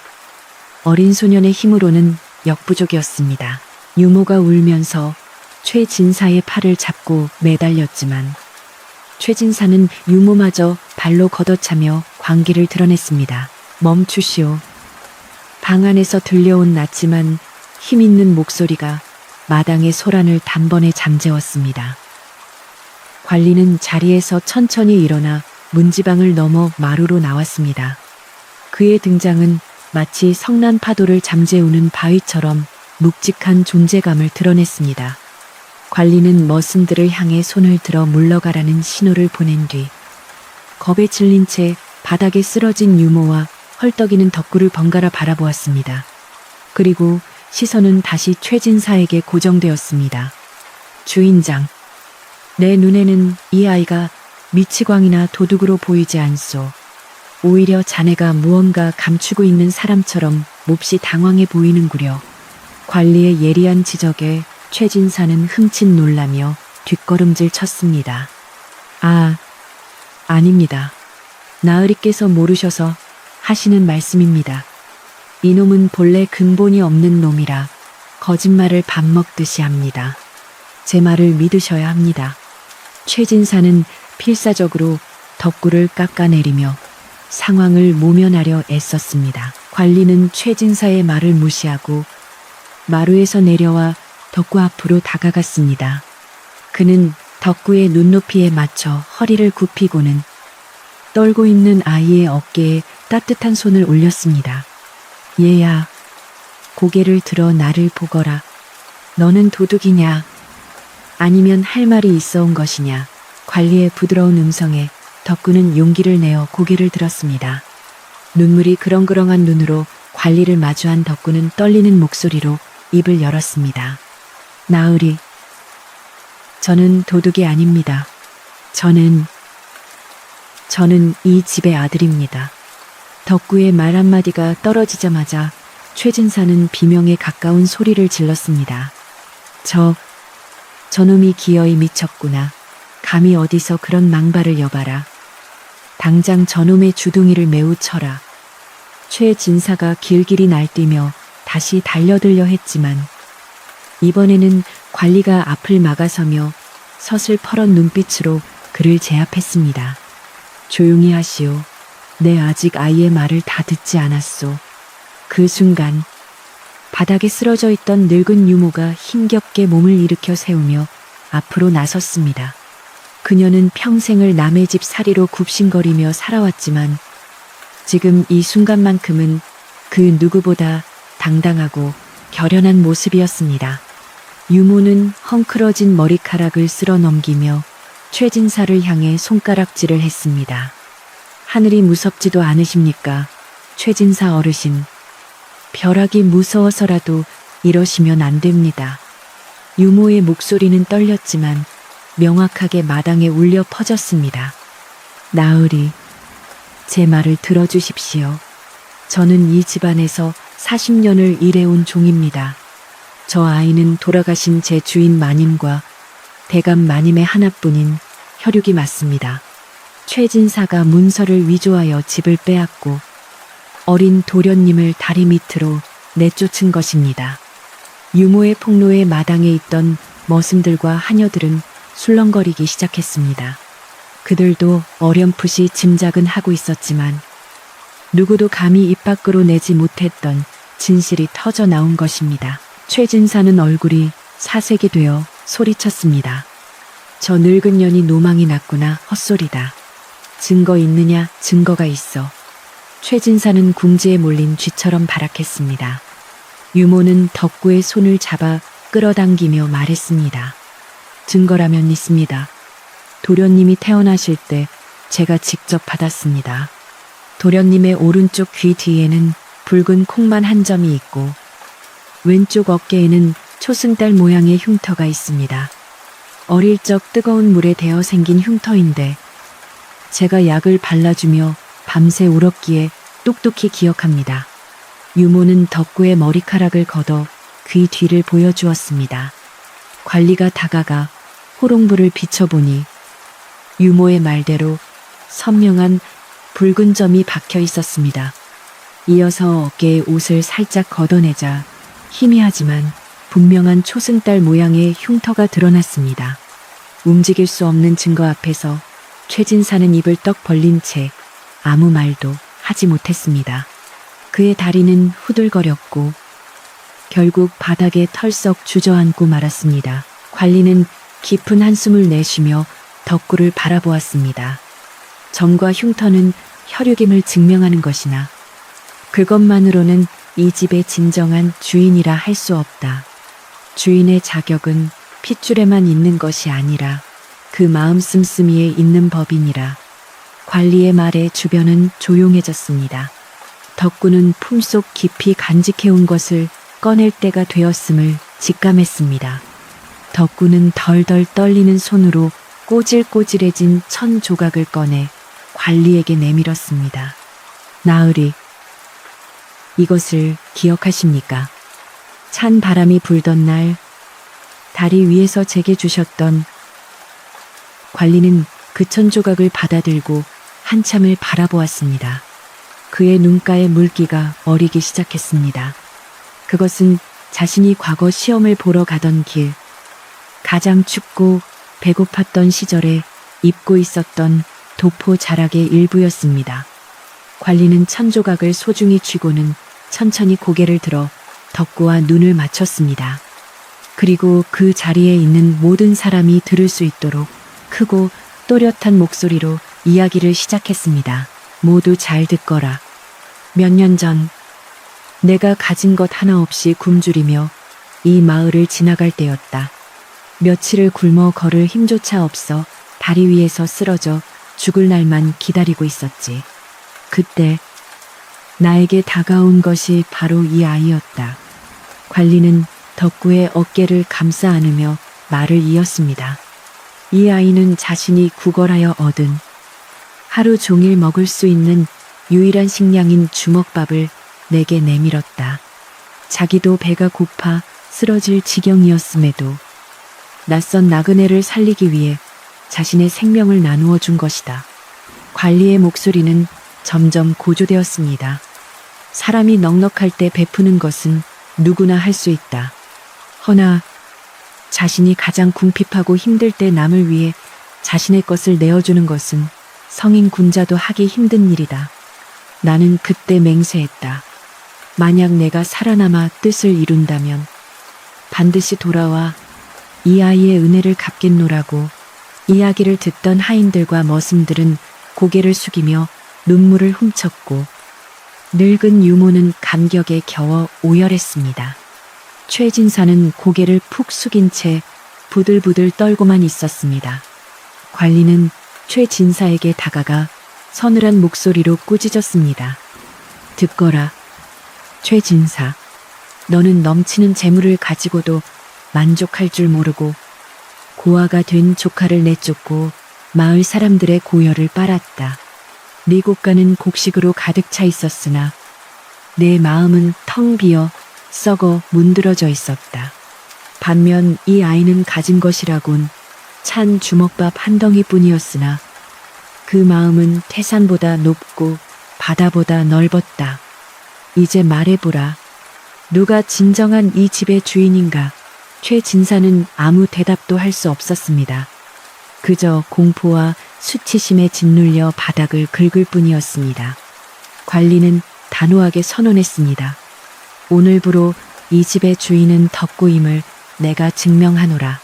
어린 소년의 힘으로는 역부족이었습니다. 유모가 울면서 최진사의 팔을 잡고 매달렸지만 최진사는 유모마저 발로 걷어차며 광기를 드러냈습니다. 멈추시오. 방 안에서 들려온 낮지만 힘있는 목소리가 마당의 소란을 단번에 잠재웠습니다. 관리는 자리에서 천천히 일어나 문지방을 넘어 마루로 나왔습니다. 그의 등장은 마치 성난 파도를 잠재우는 바위처럼 묵직한 존재감을 드러냈습니다. 관리는 머슴들을 향해 손을 들어 물러가라는 신호를 보낸 뒤 겁에 질린 채 바닥에 쓰러진 유모와 헐떡이는 덕구를 번갈아 바라보았습니다. 그리고 시선은 다시 최진사에게 고정되었습니다. 주인장, 내 눈에는 이 아이가 미치광이나 도둑으로 보이지 않소. 오히려 자네가 무언가 감추고 있는 사람처럼 몹시 당황해 보이는구려. 관리의 예리한 지적에 최진사는 흠칫 놀라며 뒷걸음질 쳤습니다. 아, 아닙니다. 나으리께서 모르셔서 하시는 말씀입니다. 이놈은 본래 근본이 없는 놈이라 거짓말을 밥 먹듯이 합니다. 제 말을 믿으셔야 합니다. 최진사는 필사적으로 덕구를 깎아내리며 상황을 모면하려 애썼습니다. 관리는 최진사의 말을 무시하고 마루에서 내려와 덕구 앞으로 다가갔습니다. 그는 덕구의 눈높이에 맞춰 허리를 굽히고는 떨고 있는 아이의 어깨에 따뜻한 손을 올렸습니다. 얘야, 고개를 들어 나를 보거라. 너는 도둑이냐? 아니면 할 말이 있어 온 것이냐? 관리의 부드러운 음성에 덕구는 용기를 내어 고개를 들었습니다. 눈물이 그렁그렁한 눈으로 관리를 마주한 덕구는 떨리는 목소리로 입을 열었습니다. 나으리, 저는 도둑이 아닙니다. 저는 이 집의 아들입니다. 덕구의 말 한마디가 떨어지자마자 최진사는 비명에 가까운 소리를 질렀습니다. 저놈이 기어이 미쳤구나. 감히 어디서 그런 망발을 여봐라. 당장 저놈의 주둥이를 매우 쳐라. 최진사가 길길이 날뛰며 다시 달려들려 했지만 이번에는 관리가 앞을 막아서며 서슬퍼런 눈빛으로 그를 제압했습니다. 조용히 하시오. 내 아직 아이의 말을 다 듣지 않았소. 그 순간 바닥에 쓰러져 있던 늙은 유모가 힘겹게 몸을 일으켜 세우며 앞으로 나섰습니다. 그녀는 평생을 남의 집 살이로 굽신거리며 살아왔지만 지금 이 순간만큼은 그 누구보다 당당하고 결연한 모습이었습니다. 유모는 헝클어진 머리카락을 쓸어 넘기며 최진사를 향해 손가락질을 했습니다. 하늘이 무섭지도 않으십니까? 최진사 어르신. 벼락이 무서워서라도 이러시면 안 됩니다. 유모의 목소리는 떨렸지만 명확하게 마당에 울려 퍼졌습니다. 나으리, 제 말을 들어주십시오. 저는 이 집안에서 40년을 일해온 종입니다. 저 아이는 돌아가신 제 주인 마님과 대감 마님의 하나뿐인 혈육이 맞습니다. 최진사가 문서를 위조하여 집을 빼앗고 어린 도련님을 다리 밑으로 내쫓은 것입니다. 유모의 폭로에 마당에 있던 머슴들과 하녀들은 술렁거리기 시작했습니다. 그들도 어렴풋이 짐작은 하고 있었지만 누구도 감히 입 밖으로 내지 못했던 진실이 터져 나온 것입니다. 최진사는 얼굴이 사색이 되어 소리쳤습니다. 저 늙은 년이 노망이 났구나. 헛소리다. 증거 있느냐? 증거가 있어. 최진사는 궁지에 몰린 쥐처럼 발악했습니다. 유모는 덕구의 손을 잡아 끌어당기며 말했습니다. 증거라면 있습니다. 도련님이 태어나실 때 제가 직접 받았습니다. 도련님의 오른쪽 귀 뒤에는 붉은 콩만 한 점이 있고 왼쪽 어깨에는 초승달 모양의 흉터가 있습니다. 어릴 적 뜨거운 물에 데어 생긴 흉터인데 제가 약을 발라주며 밤새 울었기에 똑똑히 기억합니다. 유모는 덕구의 머리카락을 걷어 귀 뒤를 보여주었습니다. 관리가 다가가 호롱불을 비춰보니 유모의 말대로 선명한 붉은 점이 박혀 있었습니다. 이어서 어깨에 옷을 살짝 걷어내자 희미하지만 분명한 초승달 모양의 흉터가 드러났습니다. 움직일 수 없는 증거 앞에서 최진사는 입을 떡 벌린 채 아무 말도 하지 못했습니다. 그의 다리는 후들거렸고 결국 바닥에 털썩 주저앉고 말았습니다. 관리는 깊은 한숨을 내쉬며 덕구를 바라보았습니다. 점과 흉터는 혈육임을 증명하는 것이나 그것만으로는 이 집의 진정한 주인이라 할 수 없다. 주인의 자격은 핏줄에만 있는 것이 아니라 그 마음 씀씀이에 있는 법이니라. 관리의 말에 주변은 조용해졌습니다. 덕구는 품속 깊이 간직해온 것을 꺼낼 때가 되었음을 직감했습니다. 덕구는 덜덜 떨리는 손으로 꼬질꼬질해진 천 조각을 꺼내 관리에게 내밀었습니다. 나으리, 이것을 기억하십니까? 찬 바람이 불던 날 다리 위에서 제게 주셨던. 관리는 그 천 조각을 받아들고 한참을 바라보았습니다. 그의 눈가에 물기가 어리기 시작했습니다. 그것은 자신이 과거 시험을 보러 가던 길, 가장 춥고 배고팠던 시절에 입고 있었던 도포 자락의 일부였습니다. 관리는 천 조각을 소중히 쥐고는 천천히 고개를 들어 덕구와 눈을 맞췄습니다. 그리고 그 자리에 있는 모든 사람이 들을 수 있도록 크고 또렷한 목소리로 이야기를 시작했습니다. 모두 잘 듣거라. 몇 년 전 내가 가진 것 하나 없이 굶주리며 이 마을을 지나갈 때였다. 며칠을 굶어 걸을 힘조차 없어 다리 위에서 쓰러져 죽을 날만 기다리고 있었지. 그때 나에게 다가온 것이 바로 이 아이였다. 관리는 덕구의 어깨를 감싸 안으며 말을 이었습니다. 이 아이는 자신이 구걸하여 얻은 하루 종일 먹을 수 있는 유일한 식량인 주먹밥을 내게 내밀었다. 자기도 배가 고파 쓰러질 지경이었음에도 낯선 나그네를 살리기 위해 자신의 생명을 나누어 준 것이다. 관리의 목소리는 점점 고조되었습니다. 사람이 넉넉할 때 베푸는 것은 누구나 할 수 있다. 허나 자신이 가장 궁핍하고 힘들 때 남을 위해 자신의 것을 내어주는 것은 성인 군자도 하기 힘든 일이다. 나는 그때 맹세했다. 만약 내가 살아남아 뜻을 이룬다면 반드시 돌아와 이 아이의 은혜를 갚겠노라고. 이야기를 듣던 하인들과 머슴들은 고개를 숙이며 눈물을 훔쳤고 늙은 유모는 감격에 겨워 오열했습니다. 최진사는 고개를 푹 숙인 채 부들부들 떨고만 있었습니다. 관리는 최진사에게 다가가 서늘한 목소리로 꾸짖었습니다. 듣거라. 최진사, 너는 넘치는 재물을 가지고도 만족할 줄 모르고 고아가 된 조카를 내쫓고 마을 사람들의 고열을 빨았다. 네 곳간은 곡식으로 가득 차 있었으나 내 마음은 텅 비어 썩어 문드러져 있었다. 반면 이 아이는 가진 것이라곤 찬 주먹밥 한 덩이뿐이었으나 그 마음은 태산보다 높고 바다보다 넓었다. 이제 말해보라. 누가 진정한 이 집의 주인인가? 최진사는 아무 대답도 할 수 없었습니다. 그저 공포와 수치심에 짓눌려 바닥을 긁을 뿐이었습니다. 관리는 단호하게 선언했습니다. 오늘부로 이 집의 주인은 덕구임을 내가 증명하노라.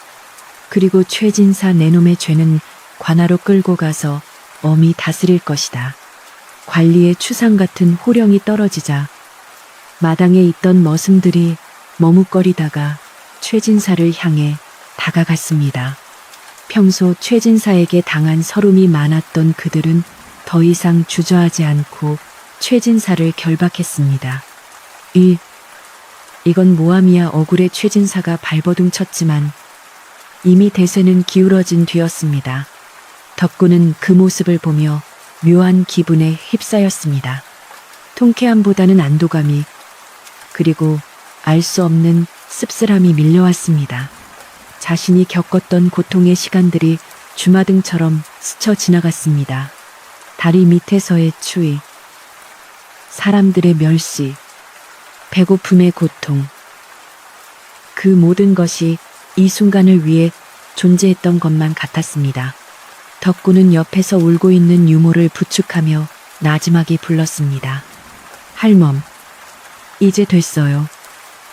그리고 최진사 내놈의 죄는 관하로 끌고 가서 엄히 다스릴 것이다. 관리의 추상 같은 호령이 떨어지자 마당에 있던 머슴들이 머뭇거리다가 최진사를 향해 다가갔습니다. 평소 최진사에게 당한 서름이 많았던 그들은 더 이상 주저하지 않고 최진사를 결박했습니다. 이건 모함이야. 억울해. 최진사가 발버둥 쳤지만 이미 대세는 기울어진 뒤였습니다. 덕구는 그 모습을 보며 묘한 기분에 휩싸였습니다. 통쾌함보다는 안도감이 그리고 알 수 없는 씁쓸함이 밀려왔습니다. 자신이 겪었던 고통의 시간들이 주마등처럼 스쳐 지나갔습니다. 다리 밑에서의 추위, 사람들의 멸시, 배고픔의 고통. 그 모든 것이 이 순간을 위해 존재했던 것만 같았습니다. 덕구는 옆에서 울고 있는 유모를 부축하며 나지막이 불렀습니다. 할멈, 이제 됐어요.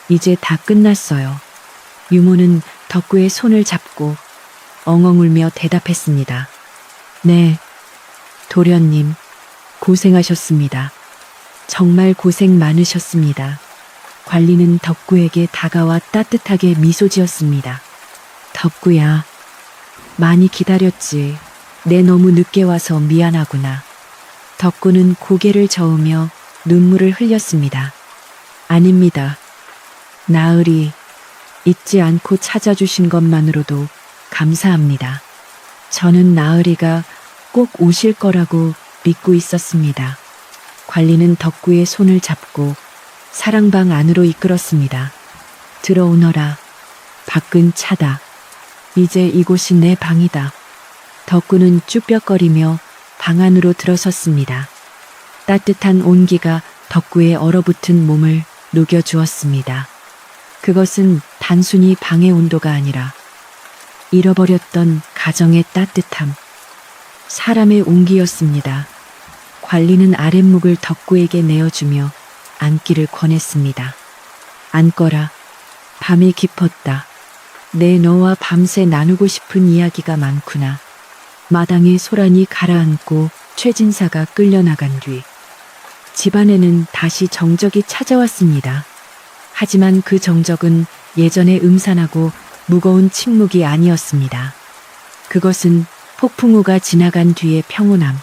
이제 다 끝났어요. 유모는 덕구의 손을 잡고 엉엉 울며 대답했습니다. 네, 도련님, 고생하셨습니다. 정말 고생 많으셨습니다. 관리는 덕구에게 다가와 따뜻하게 미소 지었습니다. 덕구야, 많이 기다렸지. 내 너무 늦게 와서 미안하구나. 덕구는 고개를 저으며 눈물을 흘렸습니다. 아닙니다. 나으리, 잊지 않고 찾아주신 것만으로도 감사합니다. 저는 나으리가 꼭 오실 거라고 믿고 있었습니다. 관리는 덕구의 손을 잡고 사랑방 안으로 이끌었습니다. 들어오너라. 밖은 차다. 이제 이곳이 내 방이다. 덕구는 쭈뼛거리며 방 안으로 들어섰습니다. 따뜻한 온기가 덕구의 얼어붙은 몸을 녹여주었습니다. 그것은 단순히 방의 온도가 아니라 잃어버렸던 가정의 따뜻함, 사람의 온기였습니다. 관리는 아랫목을 덕구에게 내어주며 앉기를 권했습니다. 앉거라. 밤이 깊었다. 내 너와 밤새 나누고 싶은 이야기가 많구나. 마당에 소란이 가라앉고 최진사가 끌려나간 뒤 집안에는 다시 정적이 찾아왔습니다. 하지만 그 정적은 예전의 음산하고 무거운 침묵이 아니었습니다. 그것은 폭풍우가 지나간 뒤의 평온함,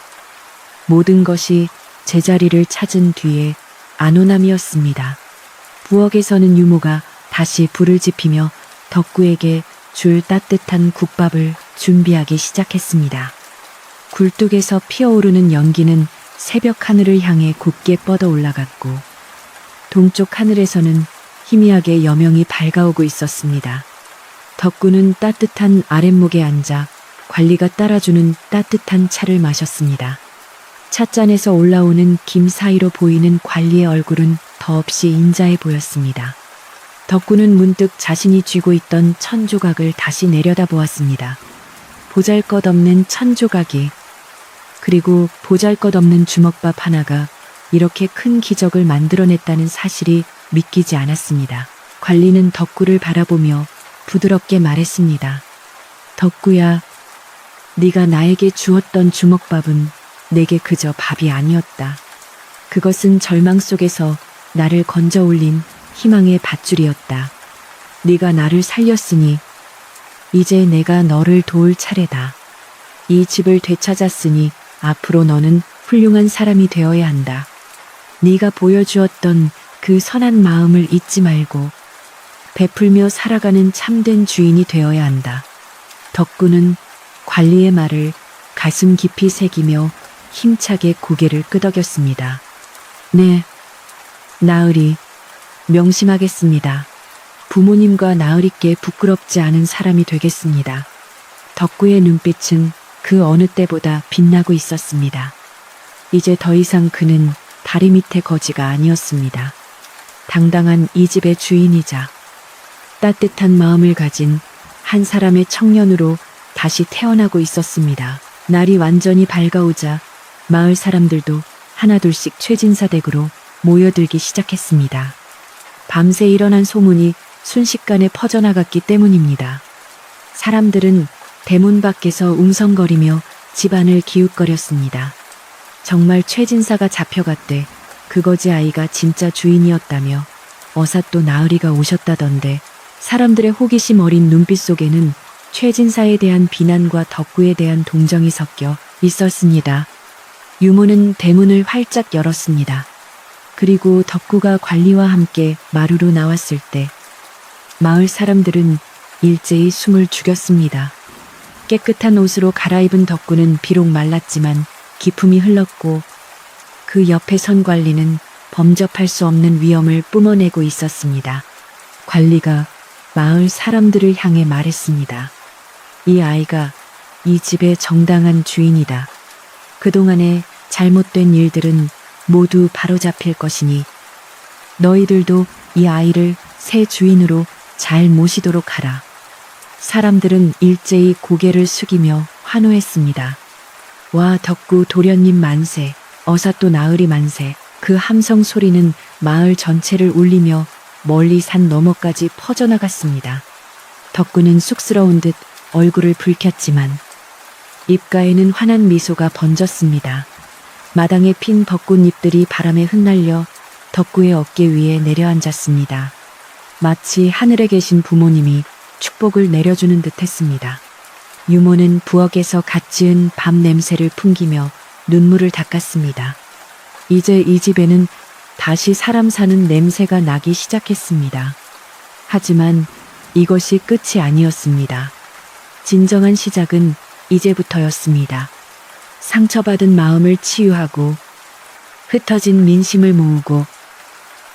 모든 것이 제자리를 찾은 뒤의 안온함이었습니다. 부엌에서는 유모가 다시 불을 지피며 덕구에게 줄 따뜻한 국밥을 준비하기 시작했습니다. 굴뚝에서 피어오르는 연기는 새벽 하늘을 향해 곱게 뻗어 올라갔고 동쪽 하늘에서는 희미하게 여명이 밝아오고 있었습니다. 덕구는 따뜻한 아랫목에 앉아 관리가 따라주는 따뜻한 차를 마셨습니다. 찻잔에서 올라오는 김 사이로 보이는 관리의 얼굴은 더없이 인자해 보였습니다. 덕구는 문득 자신이 쥐고 있던 천조각을 다시 내려다보았습니다. 보잘것없는 천조각이, 그리고 보잘것없는 주먹밥 하나가 이렇게 큰 기적을 만들어냈다는 사실이 믿기지 않았습니다. 관리는 덕구를 바라보며 부드럽게 말했습니다. 덕구야, 네가 나에게 주었던 주먹밥은 내게 그저 밥이 아니었다. 그것은 절망 속에서 나를 건져 올린 희망의 밧줄이었다. 네가 나를 살렸으니 이제 내가 너를 도울 차례다. 이 집을 되찾았으니 앞으로 너는 훌륭한 사람이 되어야 한다. 네가 보여주었던 그 선한 마음을 잊지 말고 베풀며 살아가는 참된 주인이 되어야 한다. 덕구는 관리의 말을 가슴 깊이 새기며 힘차게 고개를 끄덕였습니다. 네, 나으리, 명심하겠습니다. 부모님과 나으리께 부끄럽지 않은 사람이 되겠습니다. 덕구의 눈빛은 그 어느 때보다 빛나고 있었습니다. 이제 더 이상 그는 다리 밑의 거지가 아니었습니다. 당당한 이 집의 주인이자 따뜻한 마음을 가진 한 사람의 청년으로 다시 태어나고 있었습니다. 날이 완전히 밝아오자 마을 사람들도 하나둘씩 최진사 댁으로 모여들기 시작했습니다. 밤새 일어난 소문이 순식간에 퍼져나갔기 때문입니다. 사람들은 대문 밖에서 웅성거리며 집안을 기웃거렸습니다. 정말 최진사가 잡혀갔대. 그거지 아이가 진짜 주인이었다며 어사또 나으리가 오셨다던데. 사람들의 호기심 어린 눈빛 속에는 최진사에 대한 비난과 덕구에 대한 동정이 섞여 있었습니다. 유모는 대문을 활짝 열었습니다. 그리고 덕구가 관리와 함께 마루로 나왔을 때 마을 사람들은 일제히 숨을 죽였습니다. 깨끗한 옷으로 갈아입은 덕구는 비록 말랐지만 기품이 흘렀고 그 옆에 선 관리는 범접할 수 없는 위험을 뿜어내고 있었습니다. 관리가 마을 사람들을 향해 말했습니다. 이 아이가 이 집의 정당한 주인이다. 그동안의 잘못된 일들은 모두 바로잡힐 것이니 너희들도 이 아이를 새 주인으로 잘 모시도록 하라. 사람들은 일제히 고개를 숙이며 환호했습니다. 와 덕구 도련님 만세, 어사또 나으리 만세. 그 함성 소리는 마을 전체를 울리며 멀리 산 너머까지 퍼져나갔습니다. 덕구는 쑥스러운 듯 얼굴을 붉혔지만 입가에는 환한 미소가 번졌습니다. 마당에 핀 벚꽃잎들이 바람에 흩날려 덕구의 어깨 위에 내려앉았습니다. 마치 하늘에 계신 부모님이 축복을 내려주는 듯 했습니다. 유모는 부엌에서 갓 지은 밥 냄새를 풍기며 눈물을 닦았습니다. 이제 이 집에는 다시 사람 사는 냄새가 나기 시작했습니다. 하지만 이것이 끝이 아니었습니다. 진정한 시작은 이제부터였습니다. 상처받은 마음을 치유하고 흩어진 민심을 모으고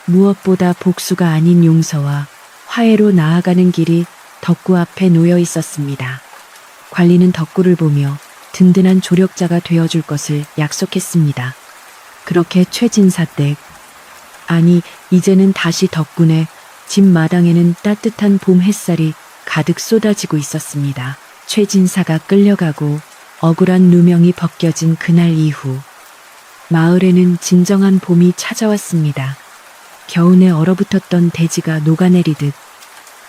무엇보다 복수가 아닌 용서와 화해로 나아가는 길이 덕구 앞에 놓여 있었습니다. 관리는 덕구를 보며 든든한 조력자가 되어줄 것을 약속했습니다. 그렇게 최진사 댁, 아니 이제는 다시 덕구네 집 마당에는 따뜻한 봄 햇살이 가득 쏟아지고 있었습니다. 최진사가 끌려가고 억울한 누명이 벗겨진 그날 이후 마을에는 진정한 봄이 찾아왔습니다. 겨우내 얼어붙었던 대지가 녹아내리듯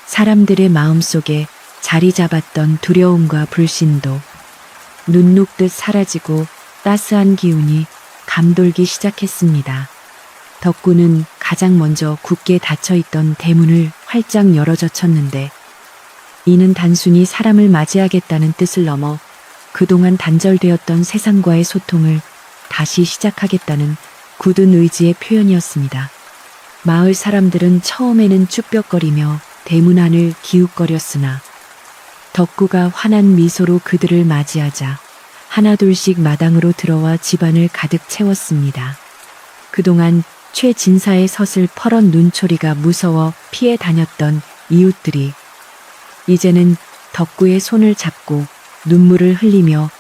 사람들의 마음속에 자리 잡았던 두려움과 불신도 눈 녹듯 사라지고 따스한 기운이 감돌기 시작했습니다. 덕구는 가장 먼저 굳게 닫혀있던 대문을 활짝 열어젖혔는데 이는 단순히 사람을 맞이하겠다는 뜻을 넘어 그동안 단절되었던 세상과의 소통을 다시 시작하겠다는 굳은 의지의 표현이었습니다. 마을 사람들은 처음에는 쭈뼛거리며 대문 안을 기웃거렸으나 덕구가 환한 미소로 그들을 맞이하자 하나둘씩 마당으로 들어와 집안을 가득 채웠습니다. 그동안 최진사의 서슬 퍼런 눈초리가 무서워 피해 다녔던 이웃들이 이제는 덕구의 손을 잡고 눈물을 흘리며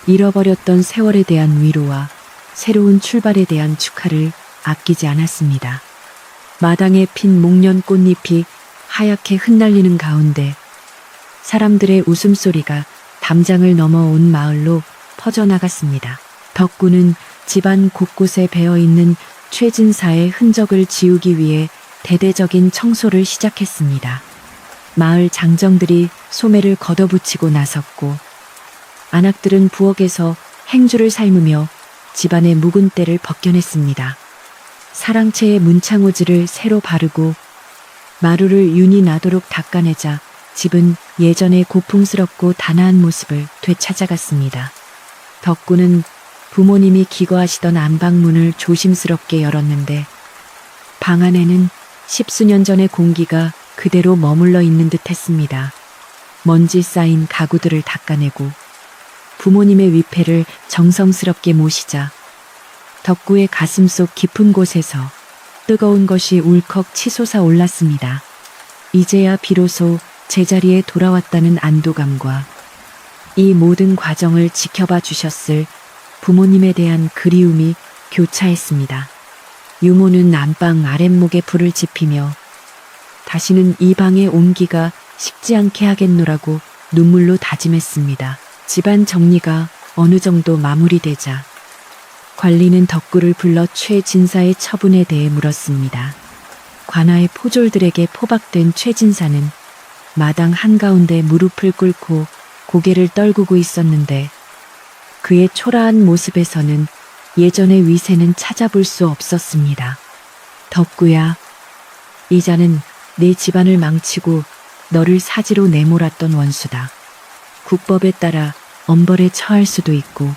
잃어버렸던 세월에 대한 위로와 새로운 출발에 대한 축하를 아끼지 않았습니다. 마당에 핀 목련 꽃잎이 하얗게 흩날리는 가운데 사람들의 웃음소리가 담장을 넘어 온 마을로 퍼져나갔습니다. 덕구는 집안 곳곳에 배어있는 최진사의 흔적을 지우기 위해 대대적인 청소를 시작했습니다. 마을 장정들이 소매를 걷어붙이고 나섰고 안악들은 부엌에서 행주를 삶으며 집안의 묵은 때를 벗겨냈습니다. 사랑채의 문창호지를 새로 바르고 마루를 윤이 나도록 닦아내자 집은 예전의 고풍스럽고 단아한 모습을 되찾아갔습니다. 덕구는 부모님이 기거하시던 안방문을 조심스럽게 열었는데 방 안에는 10수년 전의 공기가 그대로 머물러 있는 듯 했습니다. 먼지 쌓인 가구들을 닦아내고 부모님의 위패를 정성스럽게 모시자 덕구의 가슴속 깊은 곳에서 뜨거운 것이 울컥 치솟아 올랐습니다. 이제야 비로소 제자리에 돌아왔다는 안도감과 이 모든 과정을 지켜봐 주셨을 부모님에 대한 그리움이 교차했습니다. 유모는 안방 아랫목에 불을 지피며 다시는 이 방의 온기가 식지 않게 하겠노라고 눈물로 다짐했습니다. 집안 정리가 어느 정도 마무리되자 관리는 덕구를 불러 최진사의 처분에 대해 물었습니다. 관아의 포졸들에게 포박된 최진사는 마당 한가운데 무릎을 꿇고 고개를 떨구고 있었는데 그의 초라한 모습에서는 예전의 위세는 찾아볼 수 없었습니다. 덕구야, 이자는 내 집안을 망치고 너를 사지로 내몰았던 원수다. 국법에 따라 엄벌에 처할 수도 있고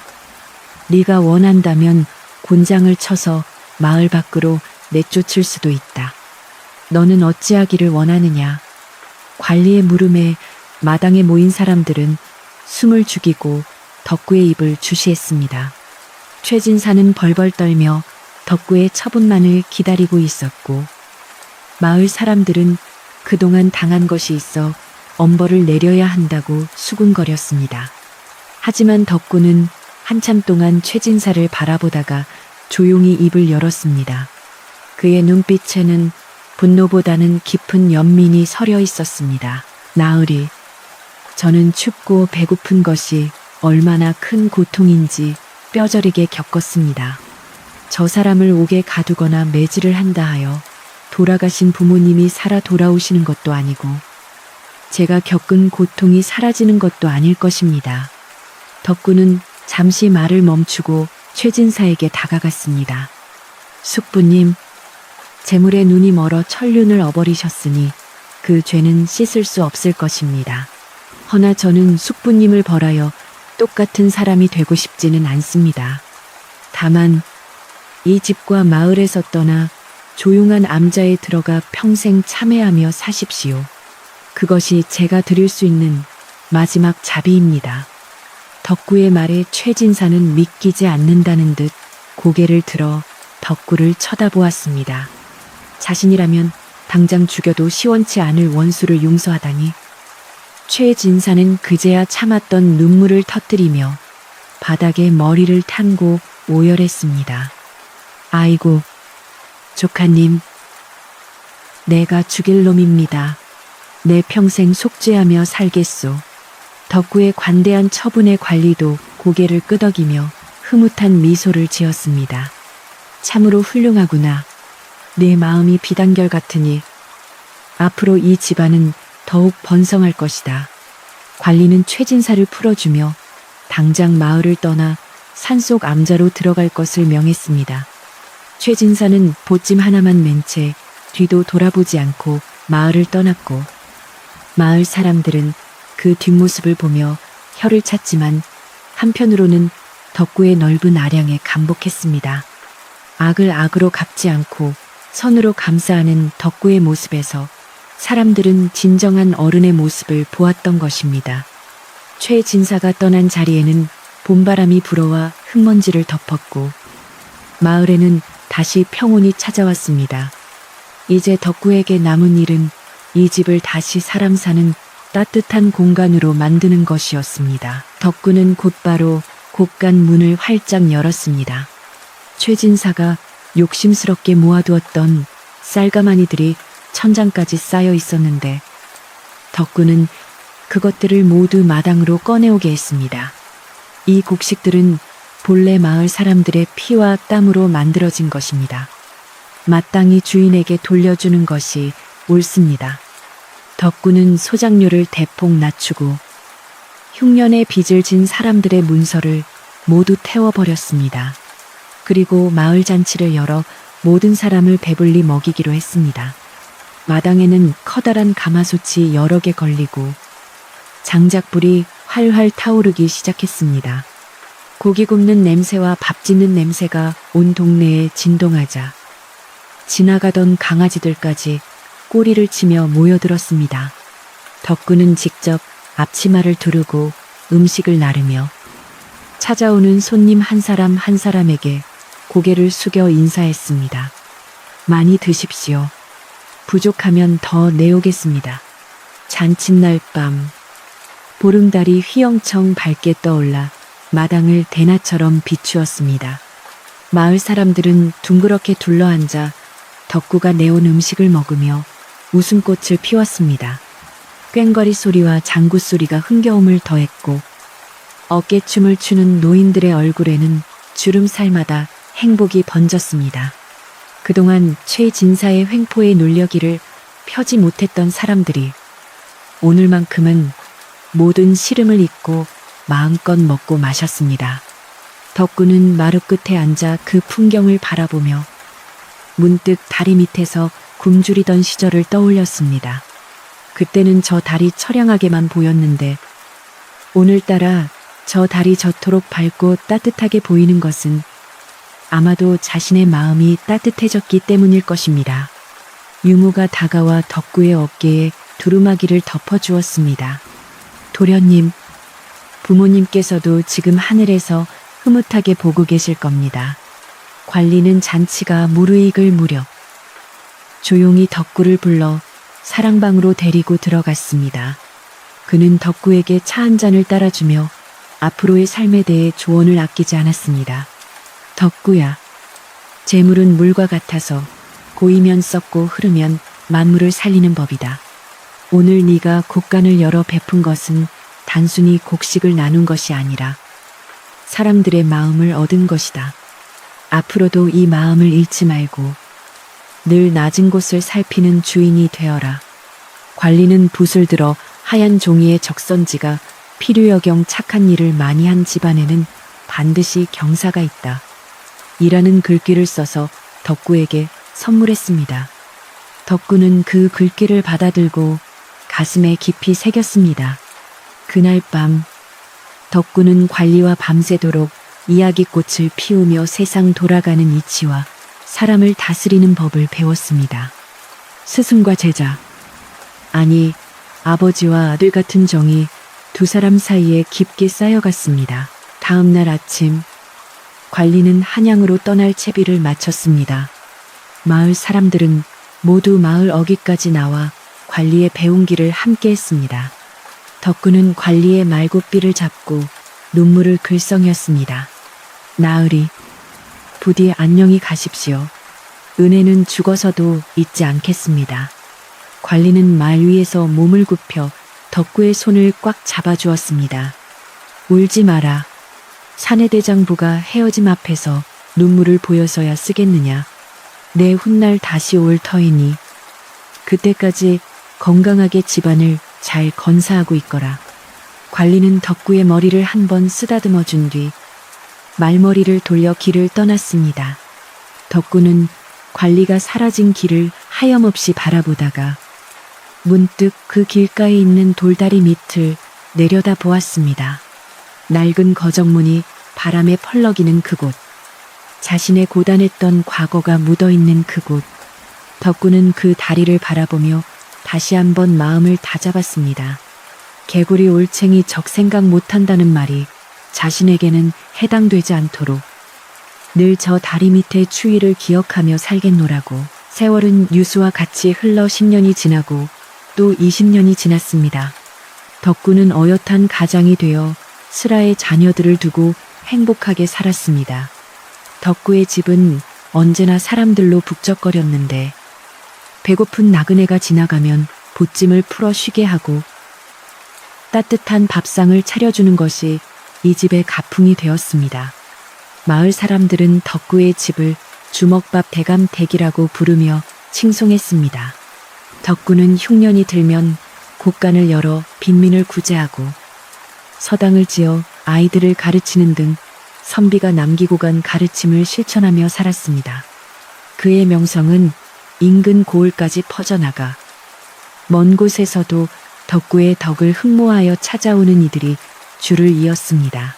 네가 원한다면 곤장을 쳐서 마을 밖으로 내쫓을 수도 있다. 너는 어찌하기를 원하느냐. 관리의 물음에 마당에 모인 사람들은 숨을 죽이고 덕구의 입을 주시했습니다. 최진사는 벌벌 떨며 덕구의 처분만을 기다리고 있었고 마을 사람들은 그동안 당한 것이 있어 엄벌을 내려야 한다고 수군거렸습니다. 하지만 덕구는 한참 동안 최진사를 바라보다가 조용히 입을 열었습니다. 그의 눈빛에는 분노보다는 깊은 연민이 서려 있었습니다. 나으리, 저는 춥고 배고픈 것이 얼마나 큰 고통인지 뼈저리게 겪었습니다. 저 사람을 옥에 가두거나 매질을 한다 하여 돌아가신 부모님이 살아 돌아오시는 것도 아니고 제가 겪은 고통이 사라지는 것도 아닐 것입니다. 덕구는 잠시 말을 멈추고 최진사에게 다가갔습니다. 숙부님, 재물에 눈이 멀어 천륜을 어버리셨으니 그 죄는 씻을 수 없을 것입니다. 허나 저는 숙부님을 벌하여 똑같은 사람이 되고 싶지는 않습니다. 다만 이 집과 마을에서 떠나 조용한 암자에 들어가 평생 참회하며 사십시오. 그것이 제가 드릴 수 있는 마지막 자비입니다. 덕구의 말에 최진사는 믿기지 않는다는 듯 고개를 들어 덕구를 쳐다보았습니다. 자신이라면 당장 죽여도 시원치 않을 원수를 용서하다니. 최진사는 그제야 참았던 눈물을 터뜨리며 바닥에 머리를 탄고 오열했습니다. 아이고, 조카님, 내가 죽일 놈입니다. 내 평생 속죄하며 살겠소. 덕구의 관대한 처분의 관리도 고개를 끄덕이며 흐뭇한 미소를 지었습니다. 참으로 훌륭하구나. 내 마음이 비단결 같으니 앞으로 이 집안은 더욱 번성할 것이다. 관리는 최진사를 풀어주며 당장 마을을 떠나 산속 암자로 들어갈 것을 명했습니다. 최진사는 보찜 하나만 맨 채 뒤도 돌아보지 않고 마을을 떠났고 마을 사람들은 그 뒷모습을 보며 혀를 찼지만 한편으로는 덕구의 넓은 아량에 감복했습니다. 악을 악으로 갚지 않고 선으로 감사하는 덕구의 모습에서 사람들은 진정한 어른의 모습을 보았던 것입니다. 최진사가 떠난 자리에는 봄바람이 불어와 흙먼지를 덮었고 마을에는 다시 평온이 찾아왔습니다. 이제 덕구에게 남은 일은 이 집을 다시 사람 사는 따뜻한 공간으로 만드는 것이었습니다. 덕구는 곧바로 곳간 문을 활짝 열었습니다. 최진사가 욕심스럽게 모아두었던 쌀가마니들이 천장까지 쌓여 있었는데 덕구는 그것들을 모두 마당으로 꺼내오게 했습니다. 이 곡식들은 본래 마을 사람들의 피와 땀으로 만들어진 것입니다. 마땅히 주인에게 돌려주는 것이 옳습니다. 덕구는 소장료를 대폭 낮추고 흉년의 빚을 진 사람들의 문서를 모두 태워버렸습니다. 그리고 마을 잔치를 열어 모든 사람을 배불리 먹이기로 했습니다. 마당에는 커다란 가마솥이 여러 개 걸리고 장작불이 활활 타오르기 시작했습니다. 고기 굽는 냄새와 밥 짓는 냄새가 온 동네에 진동하자 지나가던 강아지들까지 꼬리를 치며 모여들었습니다. 덕구는 직접 앞치마를 두르고 음식을 나르며 찾아오는 손님 한 사람 한 사람에게 고개를 숙여 인사했습니다. 많이 드십시오. 부족하면 더 내오겠습니다. 잔칫날 밤 보름달이 휘영청 밝게 떠올라 마당을 대낮처럼 비추었습니다. 마을 사람들은 둥그렇게 둘러앉아 덕구가 내온 음식을 먹으며 웃음꽃을 피웠습니다. 꽹과리 소리와 장구 소리가 흥겨움을 더했고 어깨춤을 추는 노인들의 얼굴에는 주름살마다 행복이 번졌습니다. 그동안 최진사의 횡포에 눌려기를 펴지 못했던 사람들이 오늘만큼은 모든 시름을 잊고 마음껏 먹고 마셨습니다. 덕구는 마루 끝에 앉아 그 풍경을 바라보며 문득 다리 밑에서 굶주리던 시절을 떠올렸습니다. 그때는 저 달이 처량하게만 보였는데 오늘따라 저 달이 저토록 밝고 따뜻하게 보이는 것은 아마도 자신의 마음이 따뜻해졌기 때문일 것입니다. 유모가 다가와 덕구의 어깨에 두루마기를 덮어주었습니다. 도련님, 부모님께서도 지금 하늘에서 흐뭇하게 보고 계실 겁니다. 관리는 잔치가 무르익을 무렵 조용히 덕구를 불러 사랑방으로 데리고 들어갔습니다. 그는 덕구에게 차 한 잔을 따라주며 앞으로의 삶에 대해 조언을 아끼지 않았습니다. 덕구야, 재물은 물과 같아서 고이면 썩고 흐르면 만물을 살리는 법이다. 오늘 네가 곡간을 열어 베푼 것은 단순히 곡식을 나눈 것이 아니라 사람들의 마음을 얻은 것이다. 앞으로도 이 마음을 잃지 말고 늘 낮은 곳을 살피는 주인이 되어라. 관리는 붓을 들어 하얀 종이에 적선지가 필요여경 착한 일을 많이 한 집안에는 반드시 경사가 있다. 이라는 글귀를 써서 덕구에게 선물했습니다. 덕구는 그 글귀를 받아들고 가슴에 깊이 새겼습니다. 그날 밤 덕구는 관리와 밤새도록 이야기꽃을 피우며 세상 돌아가는 이치와 사람을 다스리는 법을 배웠습니다. 스승과 제자, 아니 아버지와 아들 같은 정이 두 사람 사이에 깊게 쌓여갔습니다. 다음 날 아침 관리는 한양으로 떠날 채비를 마쳤습니다. 마을 사람들은 모두 마을 어귀까지 나와 관리의 배웅기를 함께 했습니다. 덕구는 관리의 말굽비를 잡고 눈물을 글썽였습니다. 나으리, 부디 안녕히 가십시오. 은혜는 죽어서도 잊지 않겠습니다. 관리는 말 위에서 몸을 굽혀 덕구의 손을 꽉 잡아주었습니다. 울지 마라. 사내대장부가 헤어짐 앞에서 눈물을 보여서야 쓰겠느냐. 내 훗날 다시 올 터이니 그때까지 건강하게 집안을 잘 건사하고 있거라. 관리는 덕구의 머리를 한번 쓰다듬어 준 뒤 말머리를 돌려 길을 떠났습니다. 덕구는 관리가 사라진 길을 하염없이 바라보다가 문득 그 길가에 있는 돌다리 밑을 내려다 보았습니다. 낡은 거정문이 바람에 펄럭이는 그곳, 자신의 고단했던 과거가 묻어있는 그곳. 덕구는 그 다리를 바라보며 다시 한번 마음을 다잡았습니다. 개구리 올챙이 적생각 못한다는 말이 자신에게는 해당되지 않도록 늘 저 다리 밑의 추위를 기억하며 살겠노라고. 세월은 유수와 같이 흘러 10년이 지나고 또 20년이 지났습니다. 덕구는 어엿한 가장이 되어 슬하의 자녀들을 두고 행복하게 살았습니다. 덕구의 집은 언제나 사람들로 북적거렸는데 배고픈 나그네가 지나가면 보찜을 풀어 쉬게 하고 따뜻한 밥상을 차려주는 것이 이 집의 가풍이 되었습니다. 마을 사람들은 덕구의 집을 주먹밥 대감댁이라고 부르며 칭송했습니다. 덕구는 흉년이 들면 곡간을 열어 빈민을 구제하고 서당을 지어 아이들을 가르치는 등 선비가 남기고 간 가르침을 실천하며 살았습니다. 그의 명성은 인근 고을까지 퍼져나가 먼 곳에서도 덕구의 덕을 흠모하여 찾아오는 이들이 줄을 이었습니다.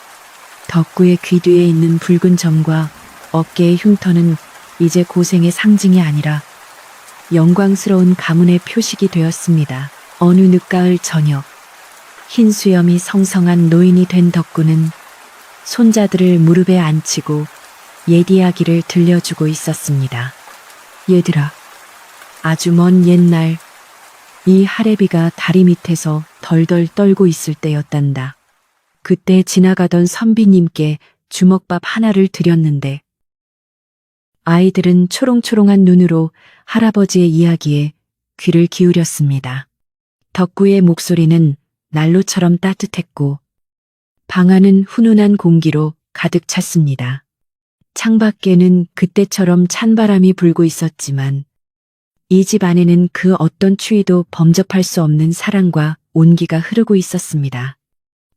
덕구의 귀 뒤에 있는 붉은 점과 어깨의 흉터는 이제 고생의 상징이 아니라 영광스러운 가문의 표식이 되었습니다. 어느 늦가을 저녁, 흰 수염이 성성한 노인이 된 덕구는 손자들을 무릎에 앉히고 옛 이야기를 들려주고 있었습니다. 얘들아, 아주 먼 옛날 이 하레비가 다리 밑에서 덜덜 떨고 있을 때였단다. 그때 지나가던 선비님께 주먹밥 하나를 드렸는데 아이들은 초롱초롱한 눈으로 할아버지의 이야기에 귀를 기울였습니다. 덕구의 목소리는 난로처럼 따뜻했고 방 안은 훈훈한 공기로 가득 찼습니다. 창밖에는 그때처럼 찬바람이 불고 있었지만 이 집 안에는 그 어떤 추위도 범접할 수 없는 사랑과 온기가 흐르고 있었습니다.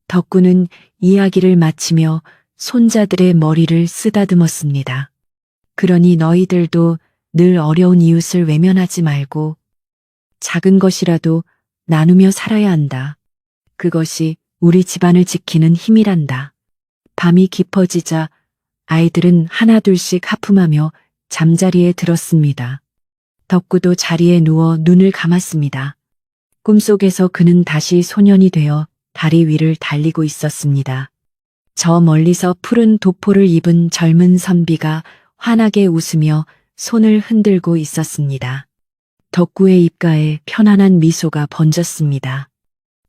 덕구는 이야기를 마치며 손자들의 머리를 쓰다듬었습니다. 그러니 너희들도 늘 어려운 이웃을 외면하지 말고 작은 것이라도 나누며 살아야 한다. 그것이 우리 집안을 지키는 힘이란다. 밤이 깊어지자 아이들은 하나둘씩 하품하며 잠자리에 들었습니다. 덕구도 자리에 누워 눈을 감았습니다. 꿈속에서 그는 다시 소년이 되어 다리 위를 달리고 있었습니다. 저 멀리서 푸른 도포를 입은 젊은 선비가 환하게 웃으며 손을 흔들고 있었습니다. 덕구의 입가에 편안한 미소가 번졌습니다.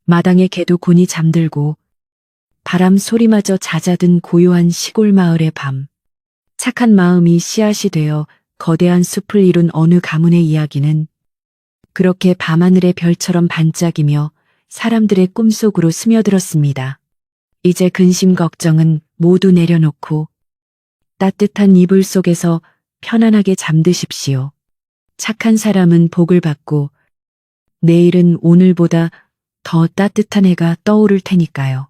마당의 개도 곤히 잠들고 바람 소리마저 잦아든 고요한 시골 마을의 밤. 착한 마음이 씨앗이 되어 거대한 숲을 이룬 어느 가문의 이야기는 그렇게 밤하늘의 별처럼 반짝이며 사람들의 꿈속으로 스며들었습니다. 이제 근심 걱정은 모두 내려놓고 따뜻한 이불 속에서 편안하게 잠드십시오. 착한 사람은 복을 받고 내일은 오늘보다 더 따뜻한 해가 떠오를 테니까요.